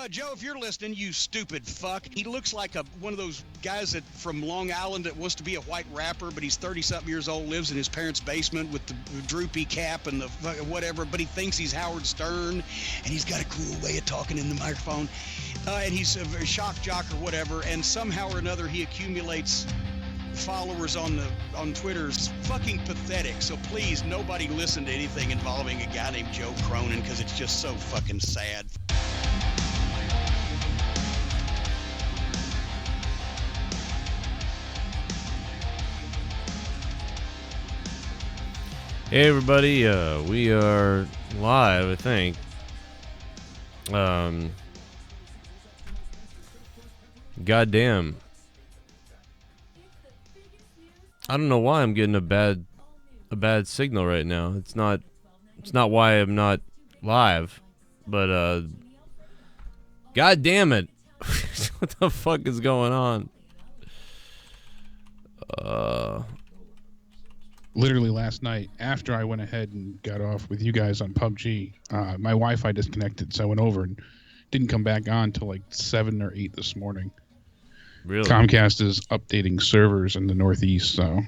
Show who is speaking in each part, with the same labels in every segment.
Speaker 1: Joe, if you're listening, you stupid fuck. He looks like one of those guys that from Long Island that wants to be a white rapper, but he's 30-something years old, lives in his parents' basement with the droopy cap and the whatever, but he thinks he's Howard Stern, and he's got a cool way of talking in the microphone, and he's a shock jock or whatever, and somehow or another he accumulates followers on Twitter. It's fucking pathetic. So please, nobody listen to anything involving a guy named Joe Cronin, because it's just so fucking sad.
Speaker 2: Hey everybody, we are live, I think. Goddamn. I don't know why I'm getting a bad signal right now. It's not why I'm not live, but god damn it. What the fuck is going on?
Speaker 3: Literally last night, after I went ahead and got off with you guys on PUBG, my Wi-Fi disconnected, so I went over and didn't come back on till like 7 or 8 this morning.
Speaker 2: Really?
Speaker 3: Comcast is updating servers in the Northeast, so...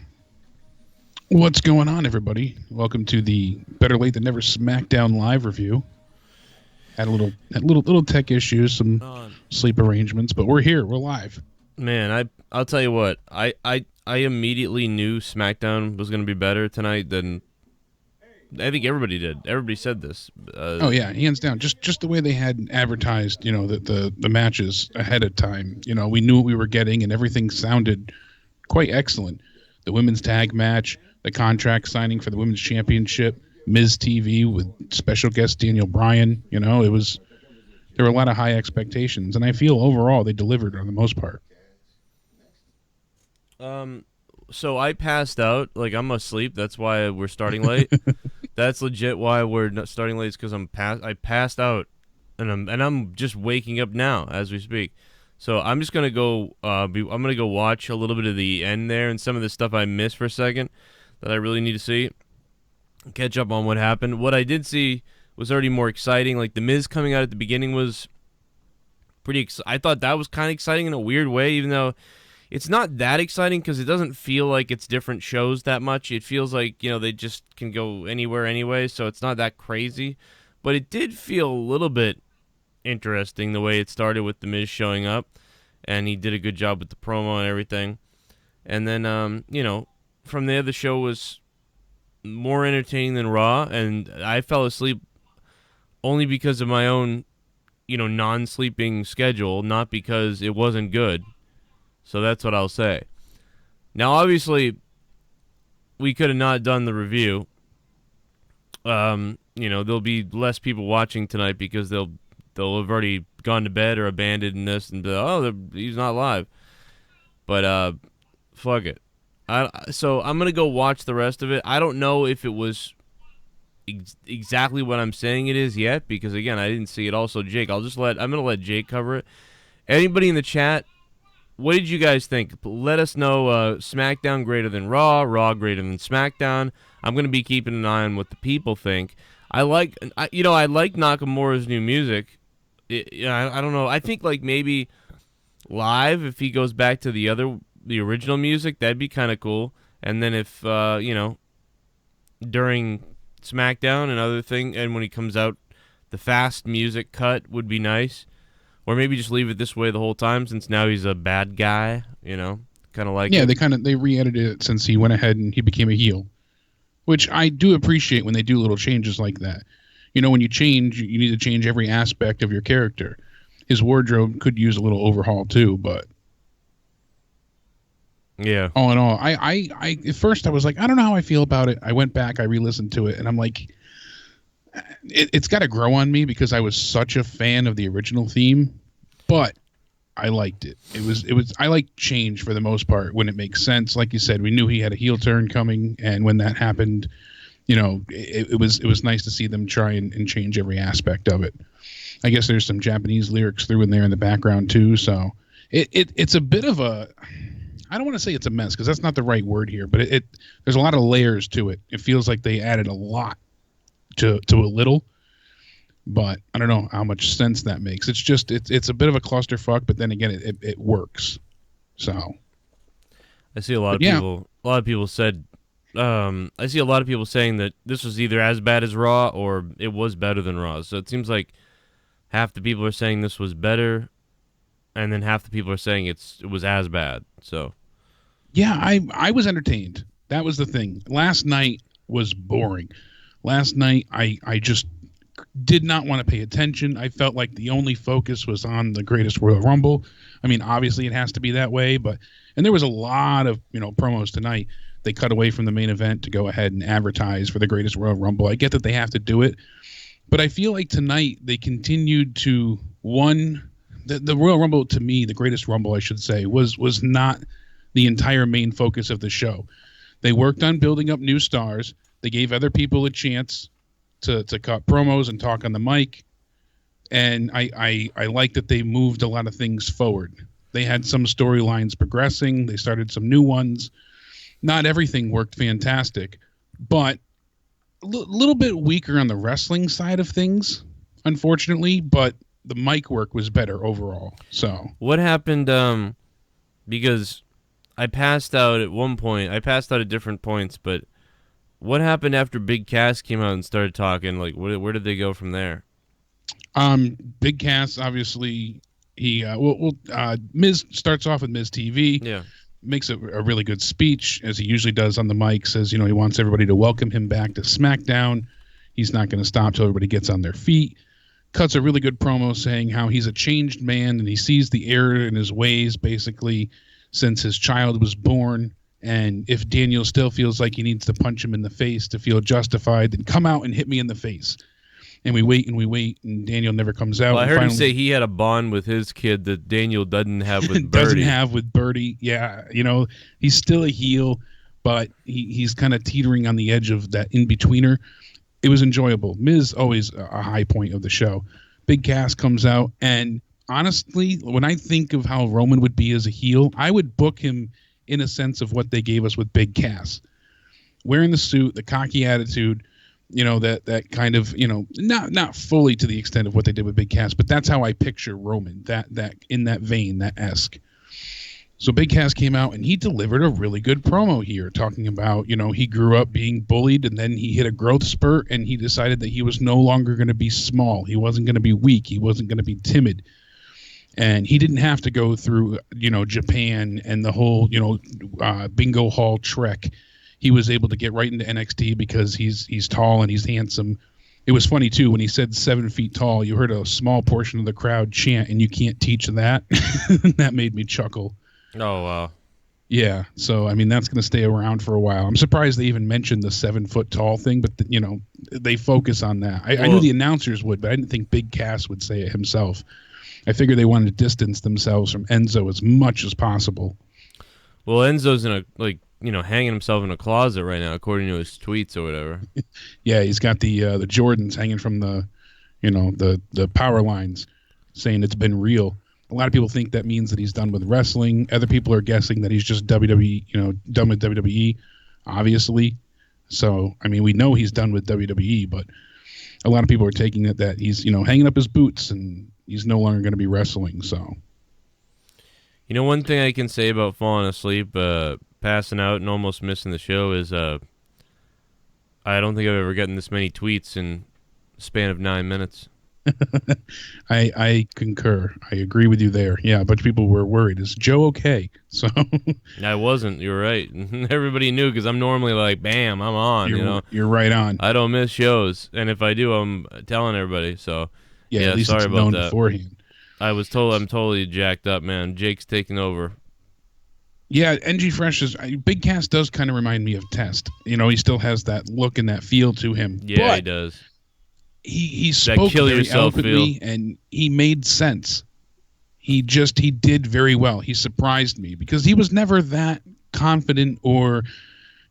Speaker 3: What's going on, everybody? Welcome to the Better Late Than Never SmackDown live review. Had a little tech issues, some sleep arrangements, but we're here, we're live.
Speaker 2: Man, I'll tell you what, I immediately knew SmackDown was going to be better tonight than I think everybody did. Everybody said this.
Speaker 3: Oh yeah, hands down. Just the way they had advertised, you know, the matches ahead of time. You know, we knew what we were getting, and everything sounded quite excellent. The women's tag match, the contract signing for the women's championship, Miz TV with special guest Daniel Bryan. You know, there were a lot of high expectations, and I feel overall they delivered on the most part.
Speaker 2: So I passed out, like I'm asleep. That's why we're starting late. That's legit why we're not starting late. Is because I passed out, and I'm just waking up now as we speak. So I'm just gonna go. I'm gonna go watch a little bit of the end there and some of the stuff I missed for a second that I really need to see. Catch up on what happened. What I did see was already more exciting. Like the Miz coming out at the beginning was pretty. I thought that was kind of exciting in a weird way, even though. It's not that exciting because it doesn't feel like it's different shows that much. It feels like, you know, they just can go anywhere anyway, so it's not that crazy. But it did feel a little bit interesting the way it started with The Miz showing up, and he did a good job with the promo and everything. And then, you know, from there the show was more entertaining than Raw, and I fell asleep only because of my own, you know, non-sleeping schedule, not because it wasn't good. So that's what I'll say. Now, obviously, we could have not done the review. You know, there'll be less people watching tonight because they'll have already gone to bed or abandoned this and be, oh, he's not live. But fuck it. So I'm gonna go watch the rest of it. I don't know if it was exactly what I'm saying it is yet because again, I didn't see it. Also, Jake, I'm gonna let Jake cover it. Anybody in the chat? What did you guys think? Let us know. SmackDown greater than Raw, Raw greater than SmackDown. I'm going to be keeping an eye on what the people think. I like Nakamura's new music. I don't know. I think like maybe live if he goes back to the original music, that'd be kind of cool. And then if you know, during SmackDown and when he comes out, the fast music cut would be nice. Or maybe just leave it this way the whole time since now he's a bad guy, you know, kind of like.
Speaker 3: Yeah, they re-edited it since he went ahead and he became a heel, which I do appreciate when they do little changes like that. You know, when you change, you need to change every aspect of your character. His wardrobe could use a little overhaul too, but
Speaker 2: yeah.
Speaker 3: All in all, I at first I was like, I don't know how I feel about it. I went back, I re-listened to it, and I'm like. It's got to grow on me because I was such a fan of the original theme, but I liked it. It was I like change for the most part when it makes sense. Like you said, we knew he had a heel turn coming, and when that happened, you know, it was nice to see them try and change every aspect of it. I guess there's some Japanese lyrics through in there in the background too, so it's a bit of a. I don't want to say it's a mess because that's not the right word here, but there's a lot of layers to it. It feels like they added a lot to a little, but I don't know how much sense that makes. It's just it's a bit of a clusterfuck, but then again, it works. So
Speaker 2: I see a lot of people. A lot of people said. I see a lot of people saying that this was either as bad as Raw or it was better than Raw. So it seems like half the people are saying this was better, and then half the people are saying it was as bad. So
Speaker 3: yeah, I was entertained. That was the thing. Last night was boring. Last night I just did not want to pay attention. I felt like the only focus was on the Greatest Royal Rumble. I mean, obviously it has to be that way, and there was a lot of promos tonight. They cut away from the main event to go ahead and advertise for the Greatest Royal Rumble. I get that they have to do it, but I feel like tonight they continued to the Royal Rumble, to me, the Greatest Rumble, I should say, was not the entire main focus of the show. They worked on building up new stars. They gave other people a chance to cut promos and talk on the mic, and I like that they moved a lot of things forward. They had some storylines progressing. They started some new ones. Not everything worked fantastic, but a little bit weaker on the wrestling side of things, unfortunately, but the mic work was better overall. So
Speaker 2: what happened, because I passed out at one point. I passed out at different points, but what happened after Big Cass came out and started talking? Like, where did they go from there?
Speaker 3: Big Cass, obviously, Miz starts off with Miz TV.
Speaker 2: Yeah.
Speaker 3: Makes a really good speech, as he usually does on the mic, says, he wants everybody to welcome him back to SmackDown. He's not going to stop till everybody gets on their feet. Cuts a really good promo saying how he's a changed man and he sees the error in his ways, basically, since his child was born. And if Daniel still feels like he needs to punch him in the face to feel justified, then come out and hit me in the face. And we wait, and Daniel never comes out.
Speaker 2: Well, I heard him say he had a bond with his kid that Daniel doesn't have with Birdie.
Speaker 3: Doesn't have with Birdie. Yeah, he's still a heel, but he's kind of teetering on the edge of that in-betweener. It was enjoyable. Miz, always a high point of the show. Big Cass comes out, and honestly, when I think of how Roman would be as a heel, I would book him in a sense of what they gave us with Big Cass. Wearing the suit, the cocky attitude, that kind of, not fully to the extent of what they did with Big Cass, but that's how I picture Roman, that in that vein, that esque. So Big Cass came out and he delivered a really good promo here, talking about, he grew up being bullied and then he hit a growth spurt and he decided that he was no longer going to be small. He wasn't going to be weak. He wasn't going to be timid. And he didn't have to go through, Japan and the whole, bingo hall trek. He was able to get right into NXT because he's tall and he's handsome. It was funny, too, when he said 7 feet tall, you heard a small portion of the crowd chant, and you can't teach that. That made me chuckle.
Speaker 2: Oh, wow.
Speaker 3: Yeah, so, that's going to stay around for a while. I'm surprised they even mentioned the 7 foot tall thing, but, they focus on that. I knew the announcers would, but I didn't think Big Cass would say it himself. I figured they wanted to distance themselves from Enzo as much as possible.
Speaker 2: Well, Enzo's in hanging himself in a closet right now, according to his tweets or whatever.
Speaker 3: Yeah, he's got the Jordans hanging from the power lines, saying it's been real. A lot of people think that means that he's done with wrestling. Other people are guessing that he's just WWE, done with WWE, obviously. So, we know he's done with WWE, but a lot of people are taking it that he's, hanging up his boots and he's no longer going to be wrestling. So,
Speaker 2: one thing I can say about falling asleep, passing out and almost missing the show is I don't think I've ever gotten this many tweets in the span of 9 minutes.
Speaker 3: I concur. I agree with you there. Yeah, a bunch of people were worried. Is Joe okay? So
Speaker 2: I wasn't. You're right. Everybody knew because I'm normally like, bam, I'm on.
Speaker 3: You're right on.
Speaker 2: I don't miss shows, and if I do, I'm telling everybody. So
Speaker 3: yeah, at least
Speaker 2: sorry
Speaker 3: it's
Speaker 2: about
Speaker 3: known
Speaker 2: that.
Speaker 3: Beforehand.
Speaker 2: I'm totally jacked up, man. Jake's taking over.
Speaker 3: Yeah, NG Fresh Big Cass does kind of remind me of Test. He still has that look and that feel to him.
Speaker 2: Yeah,
Speaker 3: but
Speaker 2: he does.
Speaker 3: He spoke very eloquently and he made sense. He did very well. He surprised me because he was never that confident or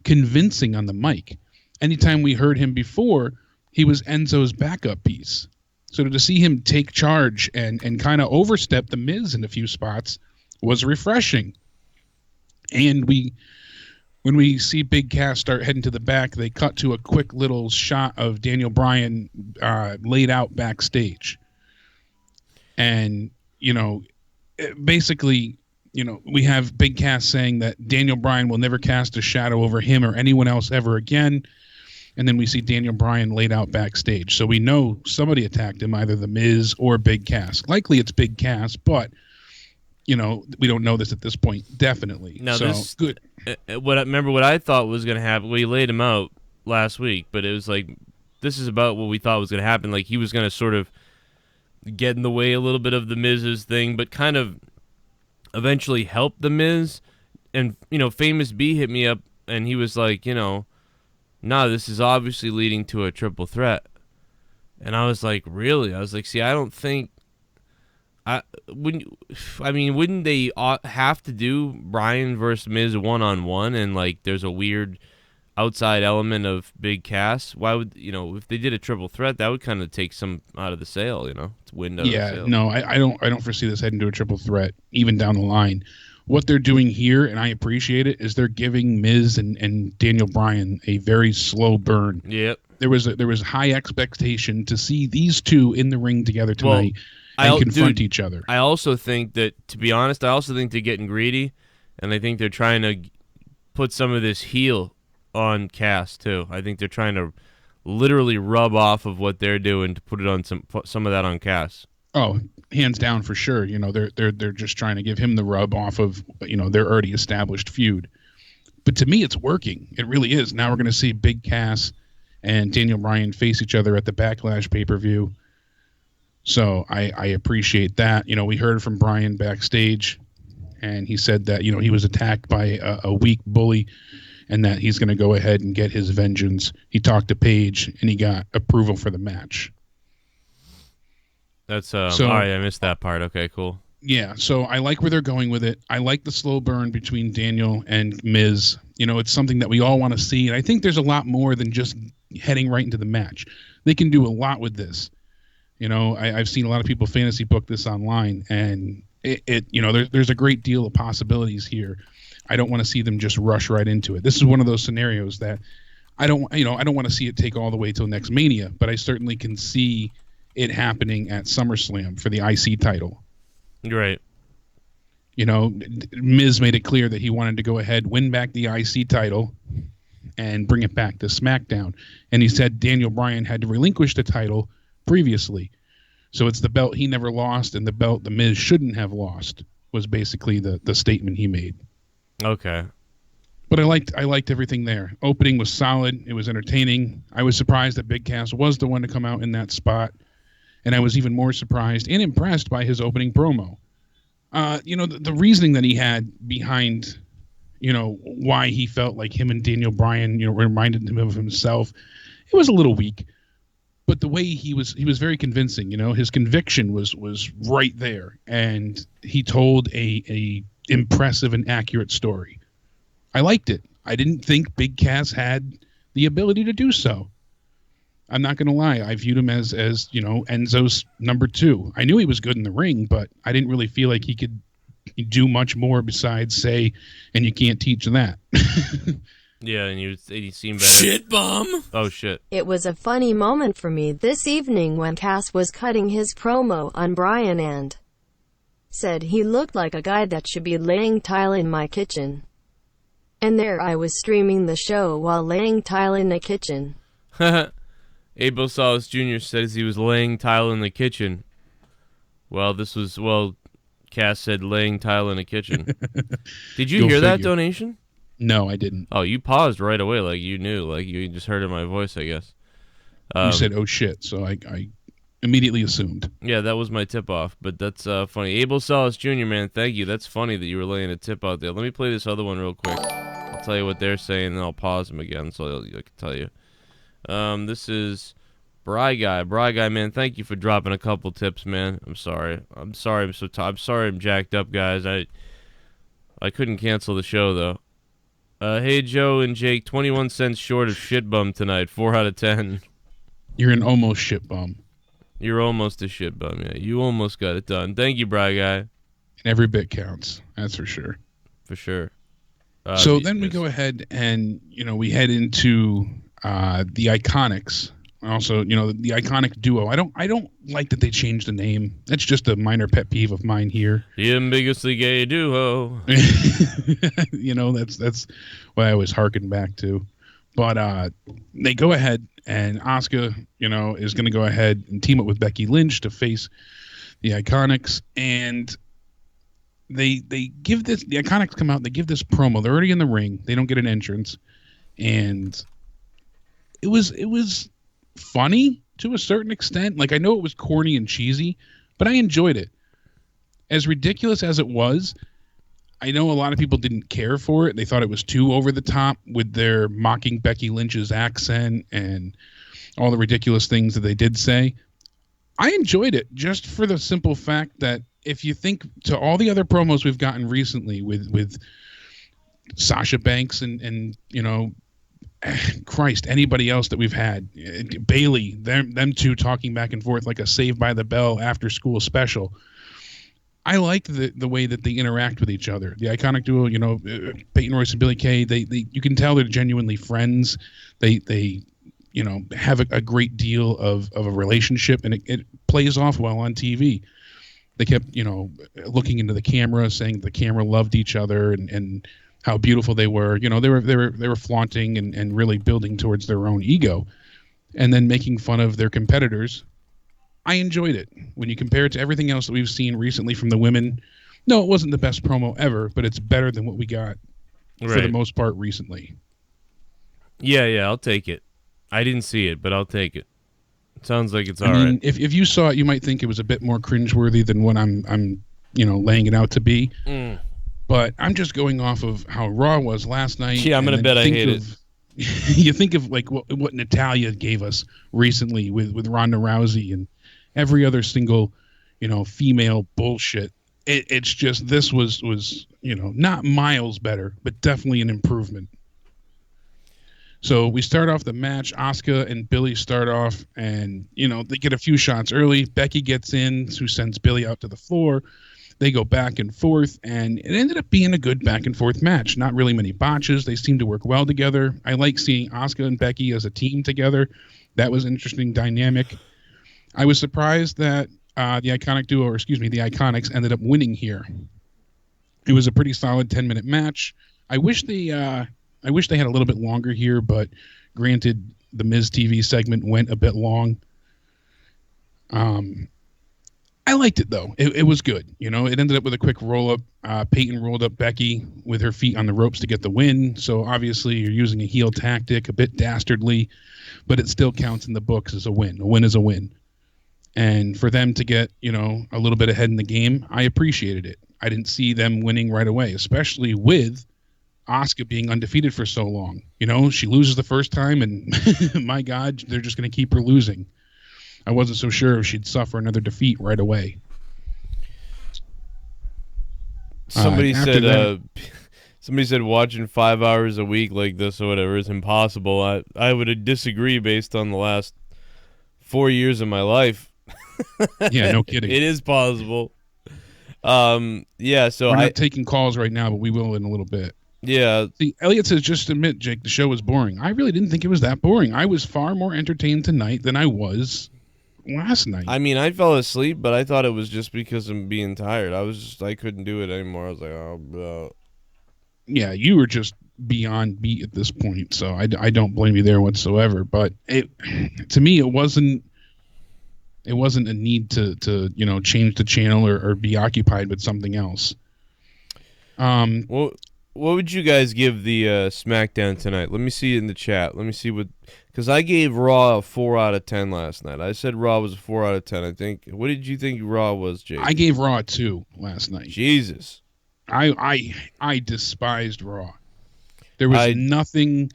Speaker 3: convincing on the mic. Anytime we heard him before, he was Enzo's backup piece. So to see him take charge and kind of overstep the Miz in a few spots was refreshing. And we when we see Big Cass start heading to the back, they cut to a quick little shot of Daniel Bryan laid out backstage. And, basically, we have Big Cass saying that Daniel Bryan will never cast a shadow over him or anyone else ever again. And then we see Daniel Bryan laid out backstage. So we know somebody attacked him, either The Miz or Big Cass. Likely it's Big Cass, but, we don't know this at this point. Definitely.
Speaker 2: Now,
Speaker 3: so,
Speaker 2: this,
Speaker 3: good.
Speaker 2: What I thought was going to happen, we laid him out last week, but it was like, this is about what we thought was going to happen. Like, he was going to sort of get in the way a little bit of The Miz's thing, but kind of eventually help The Miz. And, Famous B hit me up, and he was like, nah, this is obviously leading to a triple threat. And I was like, really? I was like, see, I don't think... wouldn't they have to do Bryan versus Miz one-on-one, and, like, there's a weird outside element of Big Cass? Why would, if they did a triple threat, that would kind of take some out of the sale, It's wind out of the sale.
Speaker 3: No, I don't foresee this heading to a triple threat, even down the line. What they're doing here, and I appreciate it, is they're giving Miz and Daniel Bryan a very slow burn.
Speaker 2: Yep.
Speaker 3: There was high expectation to see these two in the ring together tonight and confront each other.
Speaker 2: I also think that, to be honest, they're getting greedy, and I think they're trying to put some of this heel on Cass too. I think they're trying to literally rub off of what they're doing to put it on some of that on Cass.
Speaker 3: Oh, hands down for sure. They're just trying to give him the rub off of their already established feud. But to me, it's working. It really is. Now we're going to see Big Cass and Daniel Bryan face each other at the Backlash pay-per-view. So I appreciate that. We heard from Bryan backstage, and he said that he was attacked by a weak bully, and that he's going to go ahead and get his vengeance. He talked to Paige, and he got approval for the match.
Speaker 2: That's all right. I missed that part. Okay, cool.
Speaker 3: Yeah, so I like where they're going with it. I like the slow burn between Daniel and Miz. It's something that we all want to see, and I think there's a lot more than just heading right into the match. They can do a lot with this. I've seen a lot of people fantasy book this online, and there's a great deal of possibilities here. I don't want to see them just rush right into it. This is one of those scenarios that I don't want to see it take all the way till next Mania, but I certainly can see it happening at SummerSlam for the IC title.
Speaker 2: Right.
Speaker 3: Miz made it clear that he wanted to go ahead, win back the IC title, and bring it back to SmackDown. And he said Daniel Bryan had to relinquish the title previously. So it's the belt he never lost, and the belt the Miz shouldn't have lost, was basically the statement he made.
Speaker 2: Okay.
Speaker 3: But I liked everything there. Opening was solid. It was entertaining. I was surprised that Big Cass was the one to come out in that spot. And I was even more surprised and impressed by his opening promo. The reasoning that he had behind, why he felt like him and Daniel Bryan, reminded him of himself, it was a little weak. But the way he was very convincing. His conviction was right there, and he told a impressive and accurate story. I liked it. I didn't think Big Cass had the ability to do so. I'm not going to lie. I viewed him as Enzo's number 2. I knew he was good in the ring, but I didn't really feel like he could do much more besides say, and you can't teach that.
Speaker 2: Yeah, and he seemed better. ShiBUM! Oh, shit.
Speaker 4: It was a funny moment for me this evening when Cass was cutting his promo on Bryan and said he looked like a guy that should be laying tile in my kitchen. And there I was streaming the show while laying tile in the kitchen.
Speaker 2: Abel Salas Jr. says he was laying tile in the kitchen. Well, Cass said laying tile in the kitchen. Did you hear that donation?
Speaker 3: No, I didn't.
Speaker 2: Oh, you paused right away like you knew. Like you just heard in my voice, I guess.
Speaker 3: You said, oh, shit, so I immediately assumed.
Speaker 2: Yeah, that was my tip-off, but that's funny. Abel Salas Jr., man, thank you. That's funny that you were laying a tip out there. Let me play this other one real quick. I'll tell you what they're saying, and I'll pause them again so I can tell you. This is Bry Guy. Bry Guy, man, thank you for dropping a couple tips, man. I'm sorry. I'm sorry I'm jacked up, guys. I couldn't cancel the show, though. Hey, Joe and Jake, 21 cents short of ShiBUM tonight. 4 out of 10.
Speaker 3: You're an almost ShiBUM.
Speaker 2: You're almost a ShiBUM, yeah. You almost got it done. Thank you, Bry Guy.
Speaker 3: And every bit counts. That's for sure.
Speaker 2: For sure.
Speaker 3: So then we go ahead and, we head into the Iconics. Also, the Iconic Duo. I don't like that they changed the name. That's just a minor pet peeve of mine here.
Speaker 2: The ambiguously gay duo.
Speaker 3: That's what I always harken back to. But they go ahead, and Asuka, is going to go ahead and team up with Becky Lynch to face the Iconics. And they give the Iconics come out, they give this promo. They're already in the ring. They don't get an entrance. And it was funny to a certain extent. Like, I know it was corny and cheesy, but I enjoyed it. As ridiculous as it was, I know a lot of people didn't care for it. They thought it was too over the top with their mocking Becky Lynch's accent and all the ridiculous things that they did say. I enjoyed it just for the simple fact that if you think to all the other promos we've gotten recently with Sasha Banks and Christ, anybody else that we've had, Bailey, them two talking back and forth like a Saved by the Bell after school special. I like the way that they interact with each other. The Iconic Duo, Peyton Royce and Billie Kay, they you can tell they're genuinely friends. They have a great deal of a relationship, and it plays off well on TV. They kept, looking into the camera, saying the camera loved each other and how beautiful they were. They were flaunting and really building towards their own ego, and then making fun of their competitors. I enjoyed it. When you compare it to everything else that we've seen recently from the women, no, it wasn't the best promo ever, but it's better than what we got for the most part recently.
Speaker 2: Yeah, I'll take it. I didn't see it, but I'll take it. Sounds like it's all
Speaker 3: right.
Speaker 2: right.
Speaker 3: If you saw it, you might think it was a bit more cringeworthy than what I'm laying it out to be. But I'm just going off of how Raw was last night.
Speaker 2: Yeah, I'm gonna bet I hate it.
Speaker 3: You think of like what Natalya gave us recently with Ronda Rousey and every other single, female bullshit. It's just this was not miles better, but definitely an improvement. So we start off the match. Asuka and Billie start off, and they get a few shots early. Becky gets in, who sends Billie out to the floor. They go back and forth, and it ended up being a good back and forth match. Not really many botches. They seem to work well together. I like seeing Asuka and Becky as a team together. That was an interesting dynamic. I was surprised that the Iconics ended up winning here. It was a pretty solid 10-minute match. I wish they had a little bit longer here, but granted, the Miz TV segment went a bit long. I liked it, though. It was good. It ended up with a quick roll-up. Peyton rolled up Becky with her feet on the ropes to get the win. So, obviously, you're using a heel tactic, a bit dastardly, but it still counts in the books as a win. A win is a win. And for them to get, a little bit ahead in the game, I appreciated it. I didn't see them winning right away, especially with Asuka being undefeated for so long. She loses the first time, and my God, they're just going to keep her losing. I wasn't so sure if she'd suffer another defeat right away.
Speaker 2: Somebody said watching 5 hours a week like this or whatever is impossible. I would disagree based on the last 4 years of my life.
Speaker 3: Yeah, no kidding.
Speaker 2: It is possible. Yeah, so
Speaker 3: we're not taking calls right now, but we will in a little bit.
Speaker 2: Yeah.
Speaker 3: See, Elliot says, just admit, Jake, the show was boring. I really didn't think it was that boring. I was far more entertained tonight than I was last night.
Speaker 2: I mean, I fell asleep, but I thought it was just because I'm being tired. I couldn't do it anymore. I was like, oh, bro.
Speaker 3: Yeah, you were just beyond beat at this point, so I don't blame you there whatsoever. But to me, it wasn't a need to change the channel or be occupied with something else.
Speaker 2: Well, what would you guys give the SmackDown tonight? Let me see it in the chat. Let me see because I gave Raw a 4 out of 10 last night. I said Raw was a 4 out of 10, I think. What did you think Raw was, Jake?
Speaker 3: I gave Raw a 2 last night.
Speaker 2: Jesus.
Speaker 3: I despised Raw. There was nothing,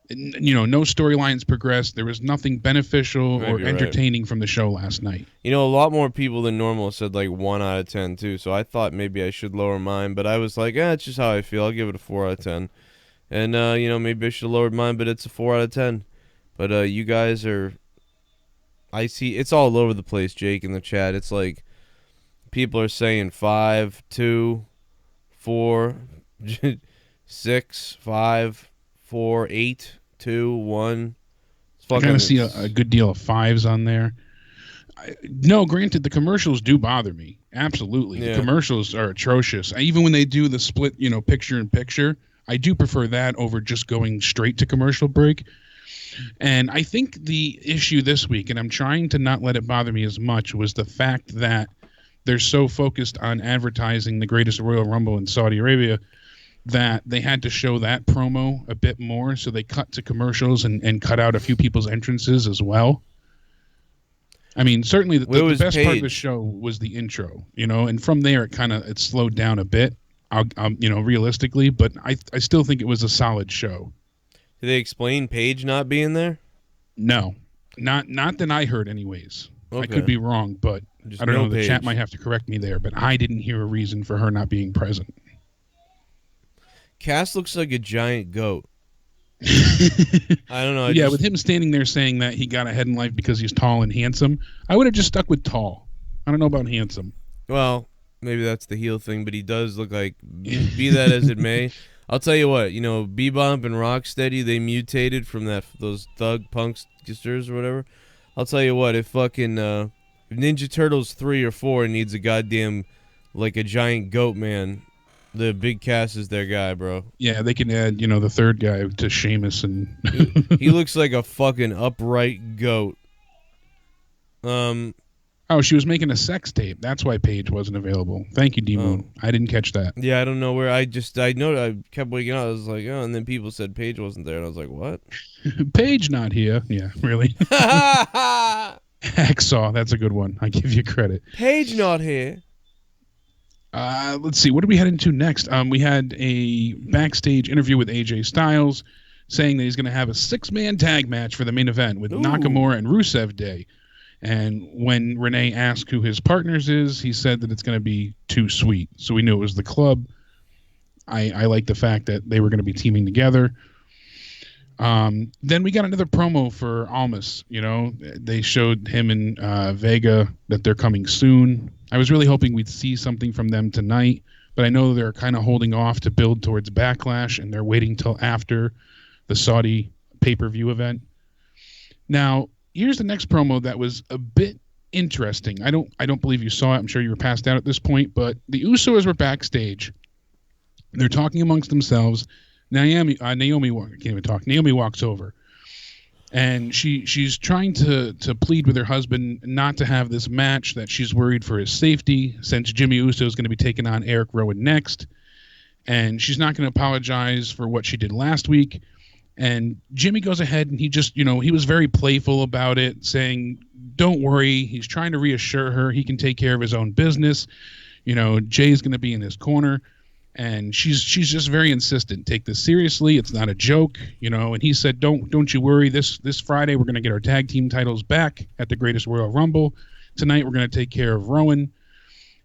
Speaker 3: no storylines progressed. There was nothing beneficial or entertaining from the show last night.
Speaker 2: A lot more people than normal said like 1 out of 10 too, so I thought maybe I should lower mine, but I was like, it's just how I feel. I'll give it a 4 out of 10. And, maybe I should have lowered mine, but it's a 4 out of 10. But you guys I see, it's all over the place, Jake, in the chat. It's like people are saying 5, 2, 4. 6, 5, 4, 8, 2, 1.
Speaker 3: I kind of see a good deal of 5s on there. No, granted, the commercials do bother me. Absolutely.
Speaker 2: Yeah.
Speaker 3: The commercials are atrocious. Even when they do the split, picture in picture, I do prefer that over just going straight to commercial break. And I think the issue this week, and I'm trying to not let it bother me as much, was the fact that they're so focused on advertising the greatest Royal Rumble in Saudi Arabia that they had to show that promo a bit more. So they cut to commercials and cut out a few people's entrances as well. I mean, certainly the best part of the show was the intro, and from there it slowed down a bit, realistically, but I still think it was a solid show.
Speaker 2: Did they explain Paige not being there?
Speaker 3: No, not that I heard anyways. Okay. I could be wrong, but just I don't know. The chat might have to correct me there, but I didn't hear a reason for her not being present.
Speaker 2: Cass looks like a giant goat. I don't know.
Speaker 3: With him standing there saying that he got ahead in life because he's tall and handsome, I would have just stuck with tall. I don't know about handsome.
Speaker 2: Well, maybe that's the heel thing, but he does look like, be that as it may. I'll tell you what, Bebop and Rocksteady, they mutated from those thug punksters or whatever. I'll tell you what, if fucking if Ninja Turtles 3 or 4 needs a goddamn, like a giant goat man, the Big Cass is their guy, bro. Yeah,
Speaker 3: they can add, the third guy to Sheamus and
Speaker 2: he looks like a fucking upright goat.
Speaker 3: Oh, she was making a sex tape. That's why Paige wasn't available. Thank you, D-Moon. I didn't catch that.
Speaker 2: Yeah, I don't know where. I know I kept waking up. I was like, oh, and then people said Paige wasn't there, and I was like, what?
Speaker 3: Paige not here. Yeah, really. Hacksaw, that's a good one. I give you credit.
Speaker 2: Paige not here.
Speaker 3: Let's see. What did we head into next? We had a backstage interview with AJ Styles saying that he's going to have a 6-man tag match for the main event with Nakamura and Rusev Day. And when Renee asked who his partners is, he said that it's going to be Too Sweet. So we knew it was the club. I like the fact that they were going to be teaming together. Then we got another promo for Almas. They showed him and Vega that they're coming soon. I was really hoping we'd see something from them tonight, but I know they're kind of holding off to build towards Backlash, and they're waiting till after the Saudi pay-per-view event. Now, here's the next promo that was a bit interesting. I don't believe you saw it. I'm sure you were passed out at this point, but the Usos were backstage. They're talking amongst themselves. Naomi can't even talk. Naomi walks over, and she's trying to plead with her husband not to have this match, that she's worried for his safety since Jimmy Uso is going to be taking on Eric Rowan next, and she's not going to apologize for what she did last week. And Jimmy goes ahead and he just, he was very playful about it, saying, don't worry. He's trying to reassure her he can take care of his own business. Jay's going to be in his corner. And she's just very insistent. Take this seriously. It's not a joke, And he said, don't you worry. This Friday, we're going to get our tag team titles back at the Greatest Royal Rumble. Tonight, we're going to take care of Rowan.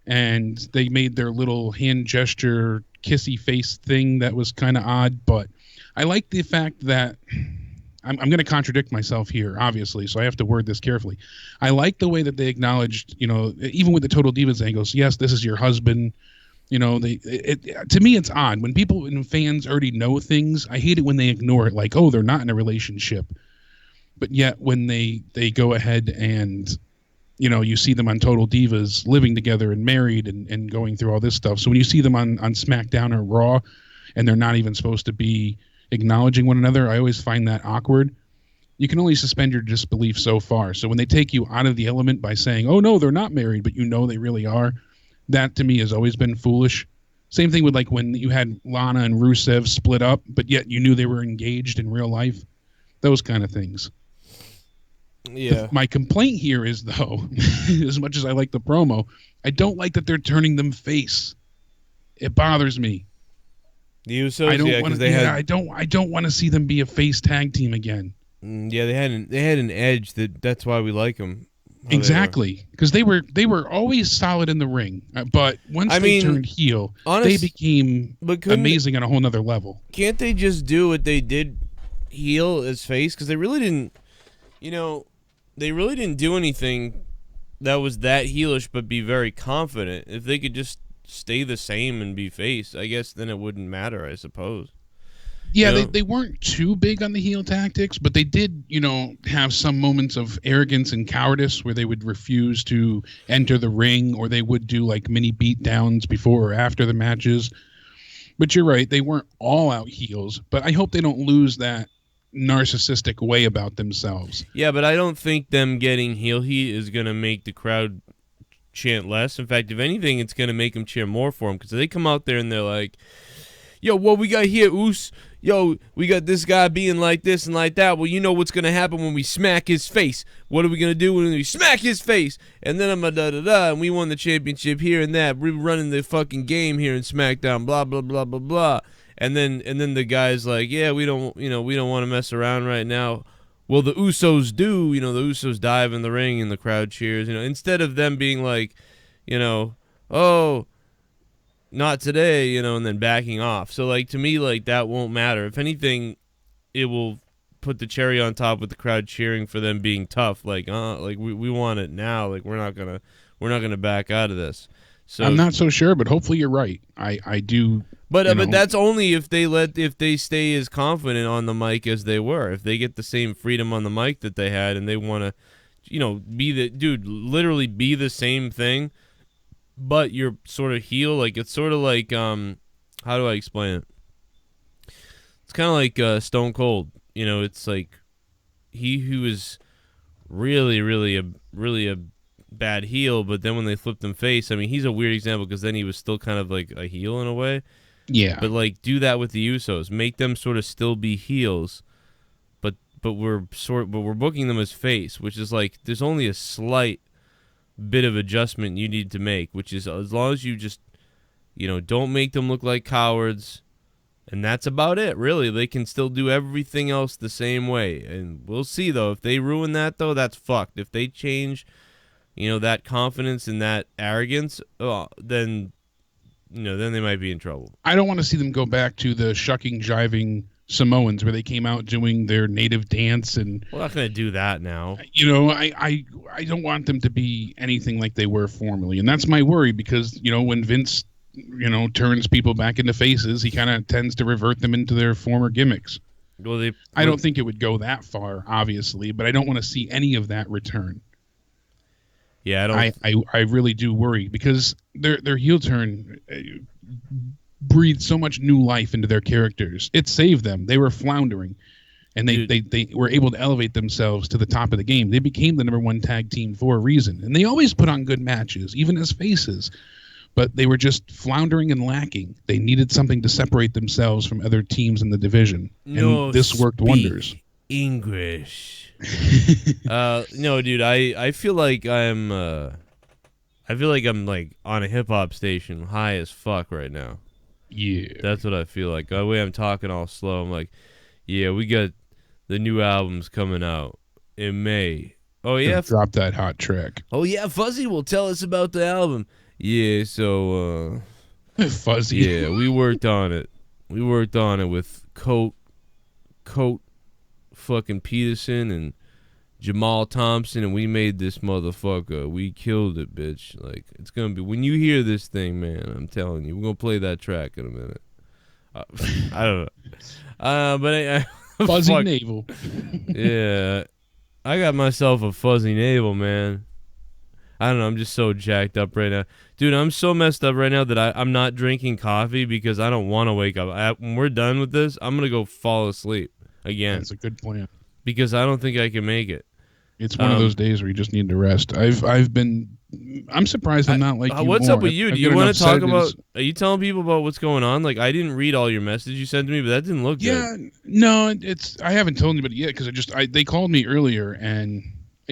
Speaker 3: And they made their little hand gesture, kissy face thing that was kind of odd, but I like the fact that I'm going to contradict myself here, obviously, so I have to word this carefully. I like the way that they acknowledged, even with the Total Divas angles, yes, this is your husband. To me, it's odd. When people and fans already know things, I hate it when they ignore it, like, oh, they're not in a relationship. But yet when they go ahead and, you see them on Total Divas living together and married and going through all this stuff. So when you see them on SmackDown or Raw and they're not even supposed to be acknowledging one another, I always find that awkward. You can only suspend your disbelief so far. So when they take you out of the element by saying, oh, no, they're not married, but they really are, that to me has always been foolish. Same thing with like when you had Lana and Rusev split up, but yet you knew they were engaged in real life. Those kind of things.
Speaker 2: Yeah.
Speaker 3: My complaint here is, though, as much as I like the promo, I don't like that they're turning them face. It bothers me.
Speaker 2: The Usos, because they had.
Speaker 3: I don't want to see them be a face tag team again.
Speaker 2: Yeah, they had an edge that's why we like them.
Speaker 3: Exactly, because they were always solid in the ring, but once they turned heel, they became amazing on a whole nother level.
Speaker 2: Can't they just do what they did heel as face? Because they really didn't, they really didn't do anything that was that heelish, but be very confident. If they could just stay the same and be face, I guess then it wouldn't matter, I suppose.
Speaker 3: Yeah,
Speaker 2: You know?
Speaker 3: they weren't too big on the heel tactics, but they did, have some moments of arrogance and cowardice where they would refuse to enter the ring, or they would do like mini beatdowns before or after the matches. But you're right, they weren't all out heels, but I hope they don't lose that narcissistic way about themselves.
Speaker 2: Yeah, but I don't think them getting heel heat is going to make the crowd chant less. In fact, if anything, it's going to make them cheer more for him, because they come out there and they're like, yo, what we got here, Oos? Yo, we got this guy being like this and like that. Well, you know what's going to happen when we smack his face. What are we going to do when we smack his face? And then I'm a da-da-da, and we won the championship here and that. We're running the fucking game here in SmackDown, blah, blah, blah, blah, blah. And then the guy's like, yeah, we don't want to mess around right now. Well, the Usos do. The Usos dive in the ring and the crowd cheers. Instead of them being like, oh, not today, and then backing off. So, like, to me, like, that won't matter. If anything, it will put the cherry on top with the crowd cheering for them being tough. Like, we want it now. Like, we're not gonna back out of this. So
Speaker 3: I'm not so sure, but hopefully you're right. I do.
Speaker 2: But that's only if they stay as confident on the mic as they were. If they get the same freedom on the mic that they had, and they want to, literally be the same thing, but you're sort of heel. Like, it's sort of like, how do I explain it? It's kind of like Stone Cold. It's like he who is really, really a bad heel, but then when they flipped him face, I mean, he's a weird example because then he was still kind of like a heel in a way.
Speaker 3: Yeah.
Speaker 2: But like, do that with the Usos, make them sort of still be heels, but we're booking them as face, which is like there's only a slight bit of adjustment you need to make, which is as long as you just don't make them look like cowards, and that's about it. Really, they can still do everything else the same way, and we'll see though. If they ruin that though, that's fucked. If they change that confidence and that arrogance, then they might be in trouble.
Speaker 3: I don't want to see them go back to the shucking, jiving Samoans where they came out doing their native dance, and
Speaker 2: we're not going to do that now.
Speaker 3: I don't want them to be anything like they were formerly, and that's my worry because when Vince turns people back into faces, he kind of tends to revert them into their former gimmicks.
Speaker 2: Well,
Speaker 3: I don't think it would go that far, obviously, but I don't want to see any of that return.
Speaker 2: Yeah,
Speaker 3: I really do worry because their heel turn breathed so much new life into their characters. It saved them. They were floundering, and they were able to elevate themselves to the top of the game. They became the #1 tag team for a reason, and they always put on good matches, even as faces. But they were just floundering and lacking. They needed something to separate themselves from other teams in the division, and this worked wonders.
Speaker 2: English. No, dude, I feel like I'm like on a hip hop station, high as fuck right now.
Speaker 3: Yeah,
Speaker 2: that's what I feel like. The way I'm talking all slow, I'm like, yeah, we got the new albums coming out in May. Oh yeah,
Speaker 3: drop that hot track.
Speaker 2: Oh yeah, Fuzzy will tell us about the album. Yeah, so
Speaker 3: Fuzzy.
Speaker 2: Yeah, we worked on it. We worked on it with Coat fucking Peterson and Jamal Thompson, and we made this motherfucker. We killed it, bitch. Like, it's gonna be, when you hear this thing, man, I'm telling you, we're gonna play that track in a minute. I don't know. But I
Speaker 3: fuzzy navel.
Speaker 2: Yeah, I got myself a fuzzy navel, man. I don't know. I'm just so jacked up right now. Dude, I'm so messed up right now that I'm not drinking coffee because I don't want to wake up. When we're done with this, I'm going to go fall asleep again.
Speaker 3: That's a good plan.
Speaker 2: Because I don't think I can make it.
Speaker 3: It's one of those days where you just need to rest. I'm surprised I'm not like you.
Speaker 2: What's
Speaker 3: more.
Speaker 2: up with you? Do you want to talk about, are you telling people about what's going on? Like, I didn't read all your messages you sent to me, but that didn't look good.
Speaker 3: Yeah, no, I haven't told anybody yet because they called me earlier and,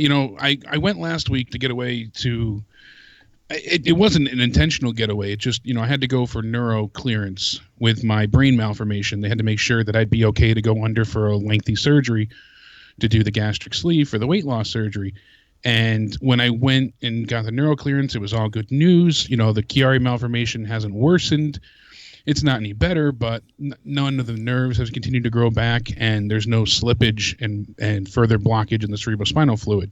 Speaker 3: I went last week to get away to, it wasn't an intentional getaway. It just, I had to go for neuro clearance with my brain malformation. They had to make sure that I'd be okay to go under for a lengthy surgery to do the gastric sleeve for the weight loss surgery. And when I went and got the neuro clearance, it was all good news. The Chiari malformation hasn't worsened. It's not any better, but none of the nerves have continued to grow back, and there's no slippage and further blockage in the cerebrospinal fluid.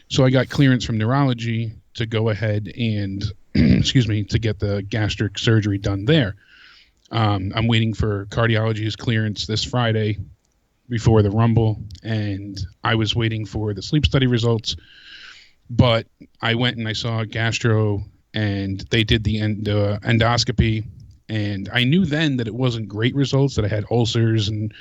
Speaker 3: So I got clearance from neurology to go ahead and excuse me, to get the gastric surgery done there. I'm waiting for cardiology's clearance this Friday before the Rumble, and I was waiting for the sleep study results, but I went and I saw gastro, and they did the endoscopy, and I knew then that it wasn't great results, that I had ulcers and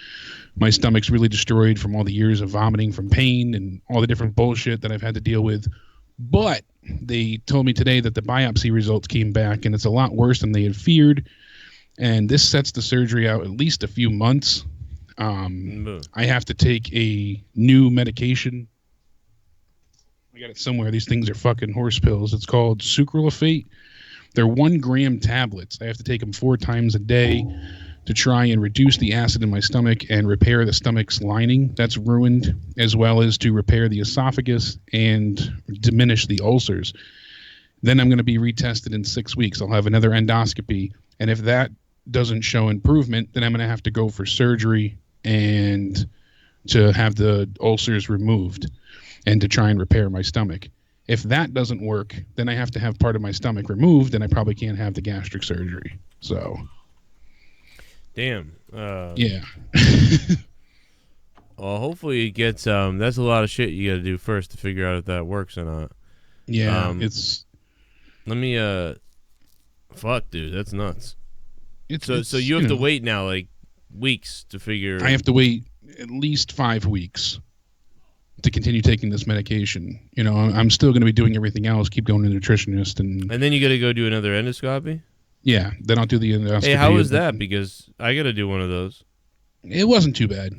Speaker 3: my stomach's really destroyed from all the years of vomiting from pain and all the different bullshit that I've had to deal with. But they told me today that the biopsy results came back, and it's a lot worse than they had feared. And this sets the surgery out at least a few months. I have to take a new medication. I got it somewhere. These things are fucking horse pills. It's called sucralfate. They're 1 gram tablets. I have to take them 4 times a day to try and reduce the acid in my stomach and repair the stomach's lining that's ruined, as well as to repair the esophagus and diminish the ulcers. Then I'm going to be retested in 6 weeks. I'll have another endoscopy, and if that doesn't show improvement, then I'm going to have to go for surgery and to have the ulcers removed and to try and repair my stomach. If that doesn't work, then I have to have part of my stomach removed, and I probably can't have the gastric surgery. So...
Speaker 2: Damn.
Speaker 3: Yeah.
Speaker 2: Well, hopefully it gets. That's a lot of shit you got to do first to figure out if that works or not.
Speaker 3: Yeah, it's.
Speaker 2: Let me. Fuck, dude, that's nuts.
Speaker 3: It's
Speaker 2: so you have to wait now, like weeks to figure.
Speaker 3: I have to wait at least 5 weeks to continue taking this medication. You know, I'm still going to be doing everything else. Keep going to the nutritionist, and
Speaker 2: then you got to go do another endoscopy.
Speaker 3: Yeah, then I'll do the endoscopy.
Speaker 2: Hey, how was that? Because I got to do one of those.
Speaker 3: It wasn't too bad.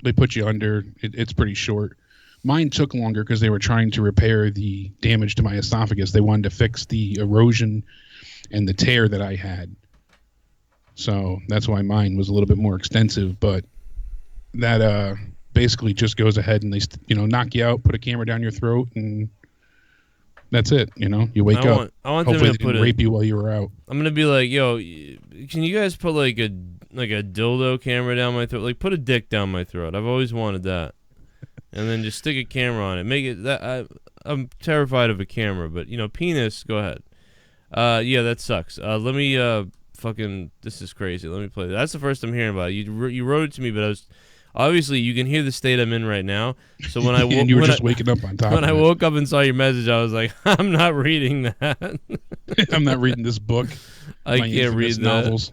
Speaker 3: They put you under. It's pretty short. Mine took longer because they were trying to repair the damage to my esophagus. They wanted to fix the erosion and the tear that I had. So that's why mine was a little bit more extensive. But that basically just goes ahead and they knock you out, put a camera down your throat, and that's it. You wake up.
Speaker 2: I want
Speaker 3: Hopefully
Speaker 2: them to
Speaker 3: they didn't rape you while you were out.
Speaker 2: I'm gonna be like, yo, can you guys put like a dildo camera down my throat? Like, put a dick down my throat. I've always wanted that. And then just stick a camera on it. Make it that. I'm terrified of a camera, but penis. Go ahead. Yeah, that sucks. Let me fucking. This is crazy. Let me play. That's the first I'm hearing about it. You wrote it to me, but I was. Obviously, you can hear the state I'm in right now. So when I
Speaker 3: and you were just waking up on top.
Speaker 2: When I woke up and saw your message, I was like, I'm not reading that.
Speaker 3: I'm not reading this book.
Speaker 2: I can't read that.
Speaker 3: Novels.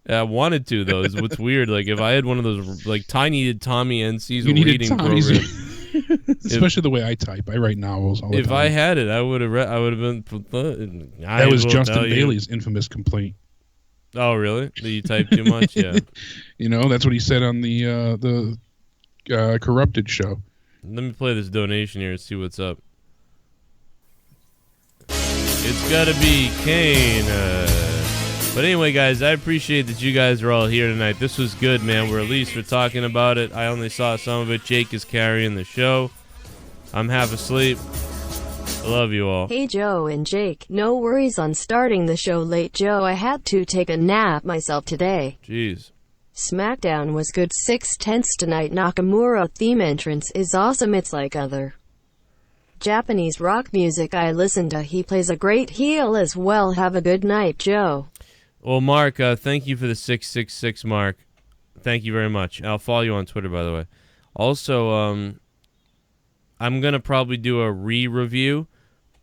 Speaker 2: I wanted to though. Is what's weird. Like if I had one of those, like Ty needed Tommy NC's reading program.
Speaker 3: Especially the way I type. I write novels all the time.
Speaker 2: If I had it, I would have read. I would have been.
Speaker 3: That was Justin Bailey's infamous complaint.
Speaker 2: Oh really? That you type too much? Yeah.
Speaker 3: That's what he said on the Corrupted show.
Speaker 2: Let me play this donation here and see what's up. It's got to be Kane. But anyway, guys, I appreciate that you guys are all here tonight. This was good, man. We're at least talking about it. I only saw some of it. Jake is carrying the show. I'm half asleep. I love you all.
Speaker 4: Hey, Joe and Jake. No worries on starting the show late, Joe. I had to take a nap myself today.
Speaker 2: Jeez.
Speaker 4: SmackDown was good. 6/10 tonight. Nakamura theme entrance is awesome. It's like other Japanese rock music I listen to. He plays a great heel as well. Have a good night, Joe.
Speaker 2: Well, Mark, thank you for the 666, Mark. Thank you very much. I'll follow you on Twitter, by the way. Also, I'm going to probably do a re-review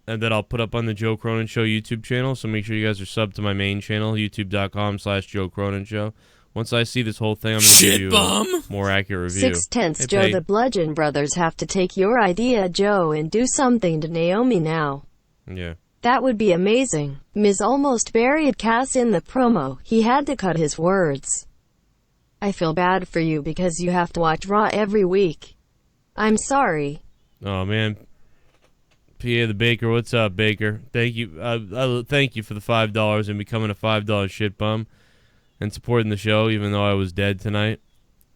Speaker 2: that I'll put up on the Joe Cronin Show YouTube channel, so make sure you guys are subbed to my main channel, youtube.com/Joe Cronin Show. Once I see this whole thing, I'm going to give you a more accurate review.
Speaker 4: 6/10, Joe. The Bludgeon Brothers have to take your idea, Joe, and do something to Naomi now.
Speaker 2: Yeah.
Speaker 4: That would be amazing. Miz almost buried Cass in the promo. He had to cut his words. I feel bad for you because you have to watch Raw every week. I'm sorry.
Speaker 2: Oh, man. PA the Baker, what's up, Baker? Thank you. Thank you for the $5 and becoming a $5 shit bum and supporting the show, even though I was dead tonight.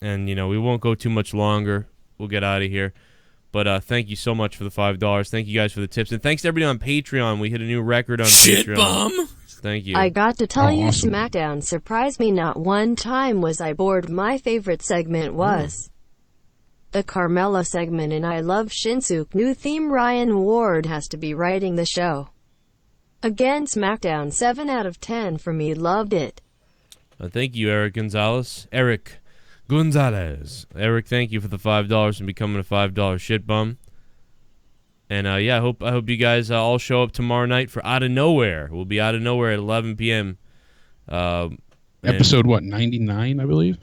Speaker 2: And, we won't go too much longer. We'll get out of here. But thank you so much for the $5. Thank you guys for the tips. And thanks to everybody on Patreon. We hit a new record on Patreon. Shit bum! Thank you.
Speaker 4: I got to tell you,
Speaker 3: awesome.
Speaker 4: SmackDown surprised me. Not one time was I bored. My favorite segment was the Carmella segment, and I love Shinsuke. New theme. Ryan Ward has to be writing the show. Again, SmackDown 7 out of 10 for me. Loved it.
Speaker 2: Thank you, Eric Gonzalez. Eric, thank you for the $5 and becoming a $5 ShiBUM. And yeah, I hope you guys all show up tomorrow night for Out of Nowhere. We'll be Out of Nowhere at 11 p.m.
Speaker 3: Episode what, 99, I believe.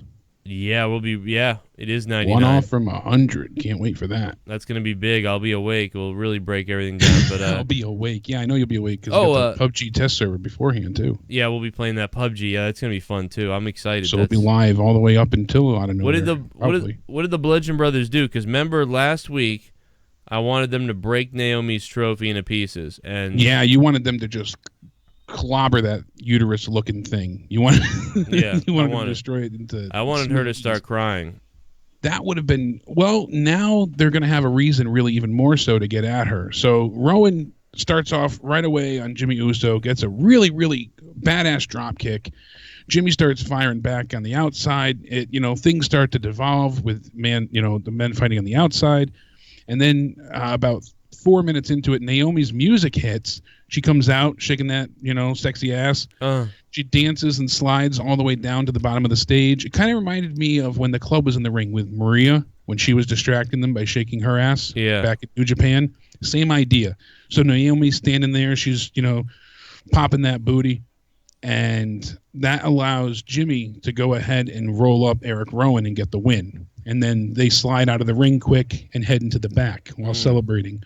Speaker 2: Yeah, we'll be. Yeah, it is 99.
Speaker 3: One off from 100. Can't wait for that.
Speaker 2: That's gonna be big. I'll be awake. We'll really break everything down. But
Speaker 3: I'll be awake. Yeah, I know you'll be awake because we got the PUBG test server beforehand too.
Speaker 2: Yeah, we'll be playing that PUBG. Yeah, that's gonna be fun too. I'm excited.
Speaker 3: So we'll be live all the way up until Out of Nowhere.
Speaker 2: What did the Bludgeon Brothers do? Because remember last week, I wanted them to break Naomi's trophy into pieces, and
Speaker 3: yeah, you wanted them to just clobber that uterus-looking thing. You wanted, you wanted to destroy it into.
Speaker 2: I wanted her to start crying.
Speaker 3: That would have been now they're going to have a reason, really, even more so, to get at her. So Rowan starts off right away on Jimmy Uso, gets a really, really badass drop kick. Jimmy starts firing back on the outside. Things start to devolve with the men fighting on the outside, and then about 4 minutes into it, Naomi's music hits. She comes out shaking that, sexy ass. She dances and slides all the way down to the bottom of the stage. It kind of reminded me of when the Club was in the ring with Maria, when she was distracting them by shaking her ass back in New Japan. Same idea. So Naomi's standing there. She's, popping that booty. And that allows Jimmy to go ahead and roll up Eric Rowan and get the win. And then they slide out of the ring quick and head into the back while celebrating.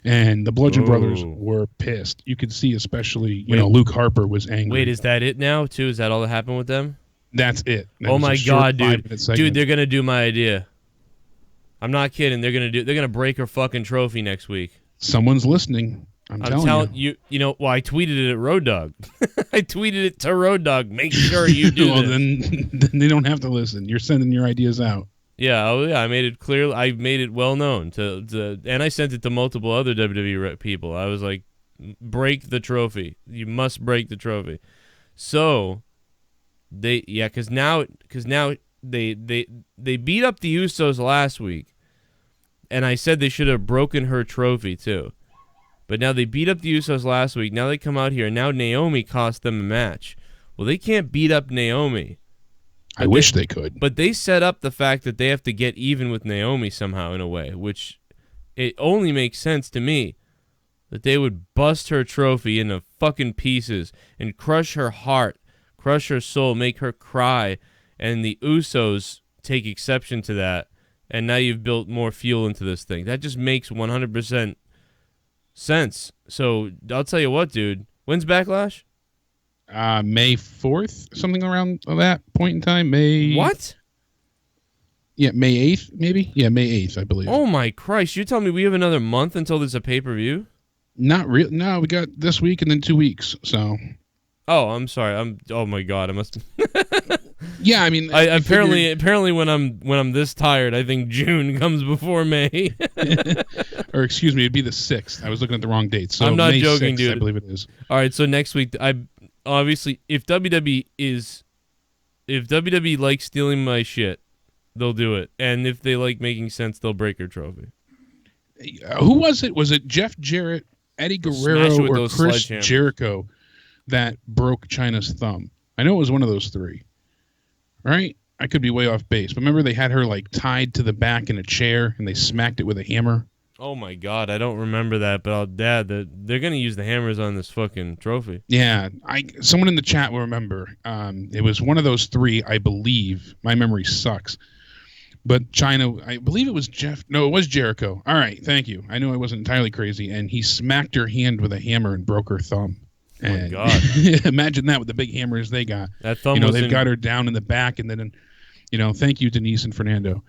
Speaker 3: And the Bludgeon Brothers were pissed. You could see, especially, Luke Harper was angry.
Speaker 2: Wait, is that it now, too? Is that all that happened with them?
Speaker 3: That's it.
Speaker 2: Oh, my God, dude. Dude, they're going to do my idea. I'm not kidding. They're going to break her fucking trophy next week.
Speaker 3: Someone's listening. I'm telling you.
Speaker 2: Well, I tweeted it at Road Dogg. I tweeted it to Road Dogg. Make sure you do
Speaker 3: well, then they don't have to listen. You're sending your ideas out.
Speaker 2: Yeah, I made it clear. I made it well known and I sent it to multiple other WWE people. I was like, break the trophy. You must break the trophy. So because now they beat up the Usos last week, and I said they should have broken her trophy too. But now they beat up the Usos last week. Now they come out here, and now Naomi cost them a match. Well, they can't beat up Naomi.
Speaker 3: I wish they could.
Speaker 2: But they set up the fact that they have to get even with Naomi somehow in a way, which it only makes sense to me that they would bust her trophy into fucking pieces and crush her heart, crush her soul, make her cry, and the Usos take exception to that, and now you've built more fuel into this thing. That just makes 100% sense. So I'll tell you what, dude. When's Backlash?
Speaker 3: May 4th, something around that point in time.
Speaker 2: What?
Speaker 3: Yeah, May 8th, maybe? Yeah, May 8th, I believe.
Speaker 2: Oh, my Christ. You're telling me we have another month until there's a pay-per-view?
Speaker 3: Not real. No, we got this week and then 2 weeks, so.
Speaker 2: Oh, I'm sorry. Oh, my God. I must.
Speaker 3: Yeah, I mean.
Speaker 2: Apparently when I'm this tired, I think June comes before May.
Speaker 3: Or excuse me, it'd be the 6th. I was looking at the wrong date. So
Speaker 2: I'm not
Speaker 3: May
Speaker 2: joking,
Speaker 3: 6th,
Speaker 2: dude.
Speaker 3: I believe it is.
Speaker 2: All right, so next week, obviously, if WWE likes stealing my shit, they'll do it. And if they like making sense, they'll break her trophy.
Speaker 3: Who was it? Was it Jeff Jarrett, Eddie Guerrero, or Chris Jericho that broke Chyna's thumb? I know it was one of those three. Right? I could be way off base. But remember they had her like tied to the back in a chair and they smacked it with a hammer?
Speaker 2: Oh, my God. I don't remember that, but Dad, they're going to use the hammers on this fucking trophy.
Speaker 3: Yeah. Someone in the chat will remember. It was one of those three, I believe. My memory sucks. But Chyna, I believe it was it was Jericho. All right. Thank you. I knew I wasn't entirely crazy. And he smacked her hand with a hammer and broke her thumb.
Speaker 2: Oh, my God.
Speaker 3: Imagine that with the big hammers they got.
Speaker 2: That thumb
Speaker 3: they've got her down in the back. And then, thank you, Denise and Fernando.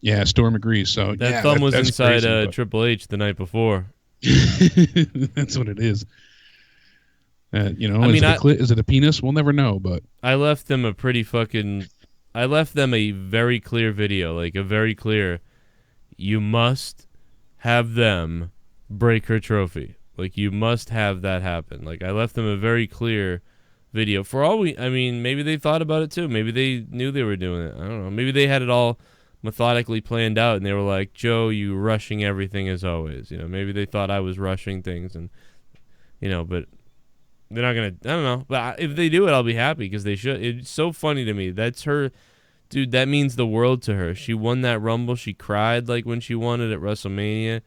Speaker 3: Yeah, Storm agrees. So
Speaker 2: that thumb was inside crazy, Triple H the night before.
Speaker 3: That's what it is. Is it a penis? We'll never know. But
Speaker 2: I left them a very clear video, like a very clear. You must have them break her trophy. Like you must have that happen. Like I left them a very clear video. For all maybe they thought about it too. Maybe they knew they were doing it. I don't know. Maybe they had it all methodically planned out, and they were like, Joe, you rushing everything as always. Maybe they thought I was rushing things, and but they're not gonna. I don't know, but if they do it, I'll be happy because they should. It's so funny to me. That's her, dude. That means the world to her. She won that Rumble. She cried like when she won it at WrestleMania,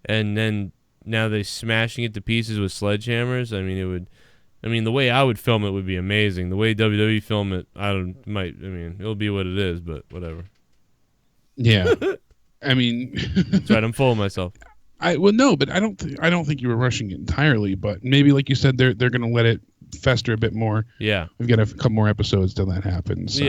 Speaker 2: and then now they're smashing it to pieces with sledgehammers. I mean, the way I would film it would be amazing. The way WWE film it, it'll be what it is, but whatever.
Speaker 3: Yeah. I mean,
Speaker 2: that's right. I'm full of myself.
Speaker 3: No, but I don't think you were rushing it entirely. But maybe, like you said, they're going to let it fester a bit more.
Speaker 2: Yeah,
Speaker 3: we've got a couple more episodes till that happens. So.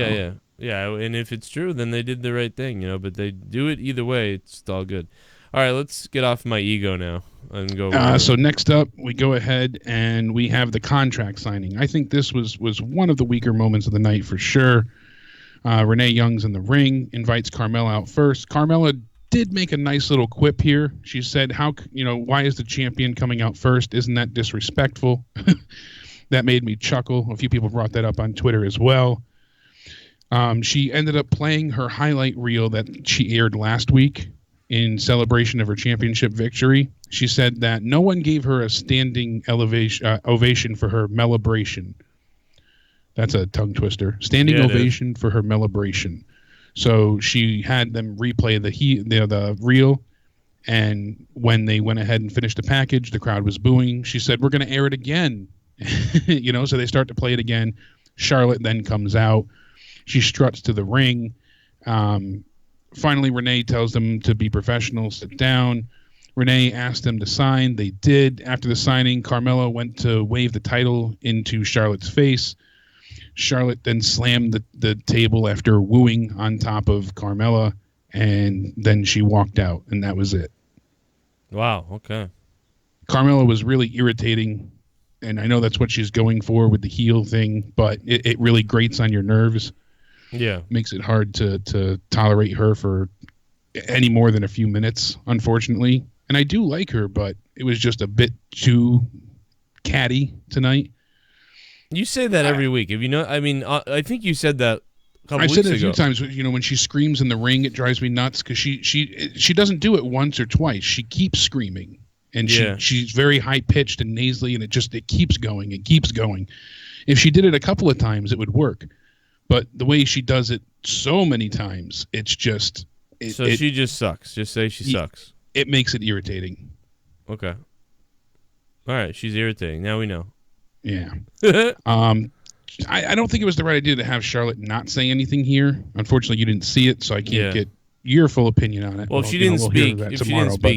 Speaker 2: Yeah. And if it's true, then they did the right thing, But they do it either way. It's all good. All right, let's get off my ego now and go.
Speaker 3: So next up, we go ahead and we have the contract signing. I think this was one of the weaker moments of the night for sure. Renee Young's in the ring, invites Carmella out first. Carmella did make a nice little quip here. She said, why is the champion coming out first? Isn't that disrespectful? That made me chuckle. A few people brought that up on Twitter as well. She ended up playing her highlight reel that she aired last week in celebration of her championship victory. She said that no one gave her a standing ovation for her melibration. That's a tongue twister. Standing ovation for her melibration. So she had them replay the reel, and when they went ahead and finished the package, the crowd was booing. She said, "We're going to air it again." So they start to play it again. Charlotte then comes out. She struts to the ring. Finally, Renee tells them to be professional, sit down. Renee asked them to sign. They did. After the signing, Carmella went to wave the title into Charlotte's face. Charlotte then slammed the table after wooing on top of Carmella, and then she walked out, and that was it.
Speaker 2: Wow, okay.
Speaker 3: Carmella was really irritating, and I know that's what she's going for with the heel thing, but it really grates on your nerves.
Speaker 2: Yeah.
Speaker 3: Makes it hard to tolerate her for any more than a few minutes, unfortunately. And I do like her, but it was just a bit too catty tonight.
Speaker 2: You say that every week. I think you said that a couple weeks ago.
Speaker 3: I've said it a few times. When she screams in the ring, it drives me nuts because she doesn't do it once or twice. She keeps screaming, and she's very high pitched and nasally, and it keeps going and keeps going. If she did it a couple of times, it would work. But the way she does it so many times, it's just...
Speaker 2: she just sucks. Just say she sucks.
Speaker 3: It makes it irritating.
Speaker 2: Okay. All right, she's irritating. Now we know.
Speaker 3: Yeah. I don't think it was the right idea to have Charlotte not say anything here. Unfortunately, you didn't see it, so I can't get your full opinion on it.
Speaker 2: Well, if she didn't speak,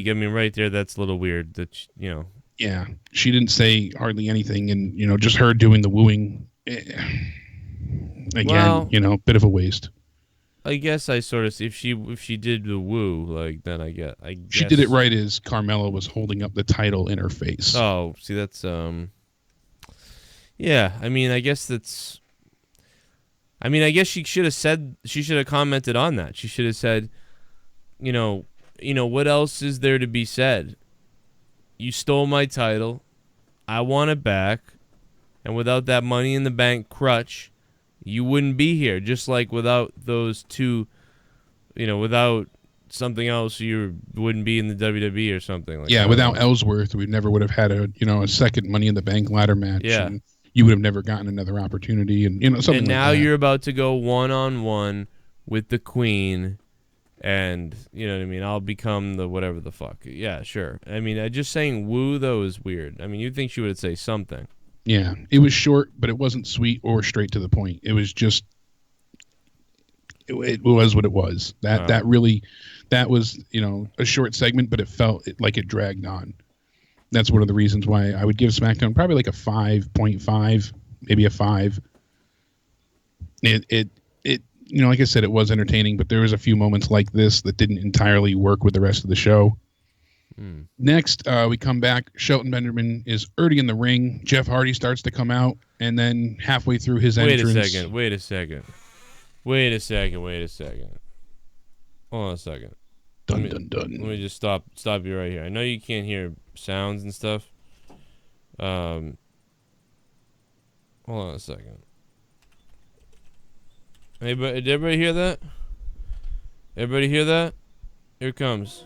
Speaker 2: I mean, right there, that's a little weird.
Speaker 3: Yeah, she didn't say hardly anything, and, just her doing the wooing... Again, bit of a waste.
Speaker 2: I guess I sort of if she did the woo, then I guess
Speaker 3: she did it right as Carmella was holding up the title in her face.
Speaker 2: Oh, see, that's yeah. I mean, I guess that's. I mean, I guess she should have commented on that. She should have said, what else is there to be said? You stole my title. I want it back, and without that Money in the Bank crutch, you wouldn't be here. Just like without those two, without something else, you wouldn't be in the WWE or something like that.
Speaker 3: Yeah, without Ellsworth, we never would have had a second Money in the Bank ladder match.
Speaker 2: Yeah.
Speaker 3: And you would have never gotten another opportunity, and something. And
Speaker 2: now
Speaker 3: like that.
Speaker 2: You're about to go 1-on-1 with the Queen, and you know what I mean. I'll become the whatever the fuck. Yeah, sure. I mean, just saying woo though is weird. I mean, you'd think she would say something.
Speaker 3: Yeah, it was short, but it wasn't sweet or straight to the point. It was just, it was what it was. That was, a short segment, but it felt like it dragged on. That's one of the reasons why I would give SmackDown probably like a 5.5, maybe a 5. It like I said, it was entertaining, but there was a few moments like this that didn't entirely work with the rest of the show. Next, we come back. Shelton Benjamin is already in the ring. Jeff Hardy starts to come out, and then halfway through his entrance...
Speaker 2: Wait a second. Hold on a second.
Speaker 3: Dun.
Speaker 2: Let me just stop you right here. I know you can't hear sounds and stuff. Hold on a second. Hey, but did everybody hear that? Everybody hear that? Here it comes.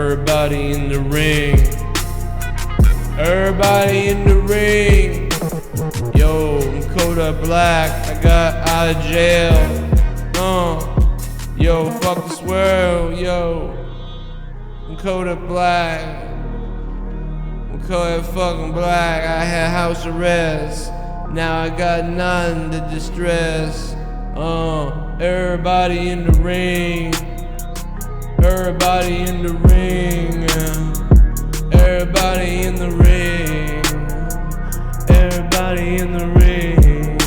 Speaker 2: everybody in the ring. Everybody in the ring. Yo, I'm Kodak Black. I got out of jail. Yo, fuck the swirl. Yo, I'm Kodak Black. I'm Kodak fucking Black. I had house arrest. Now I got none to distress. Everybody in the ring. Everybody in the ring. Everybody in the ring. Everybody in the ring.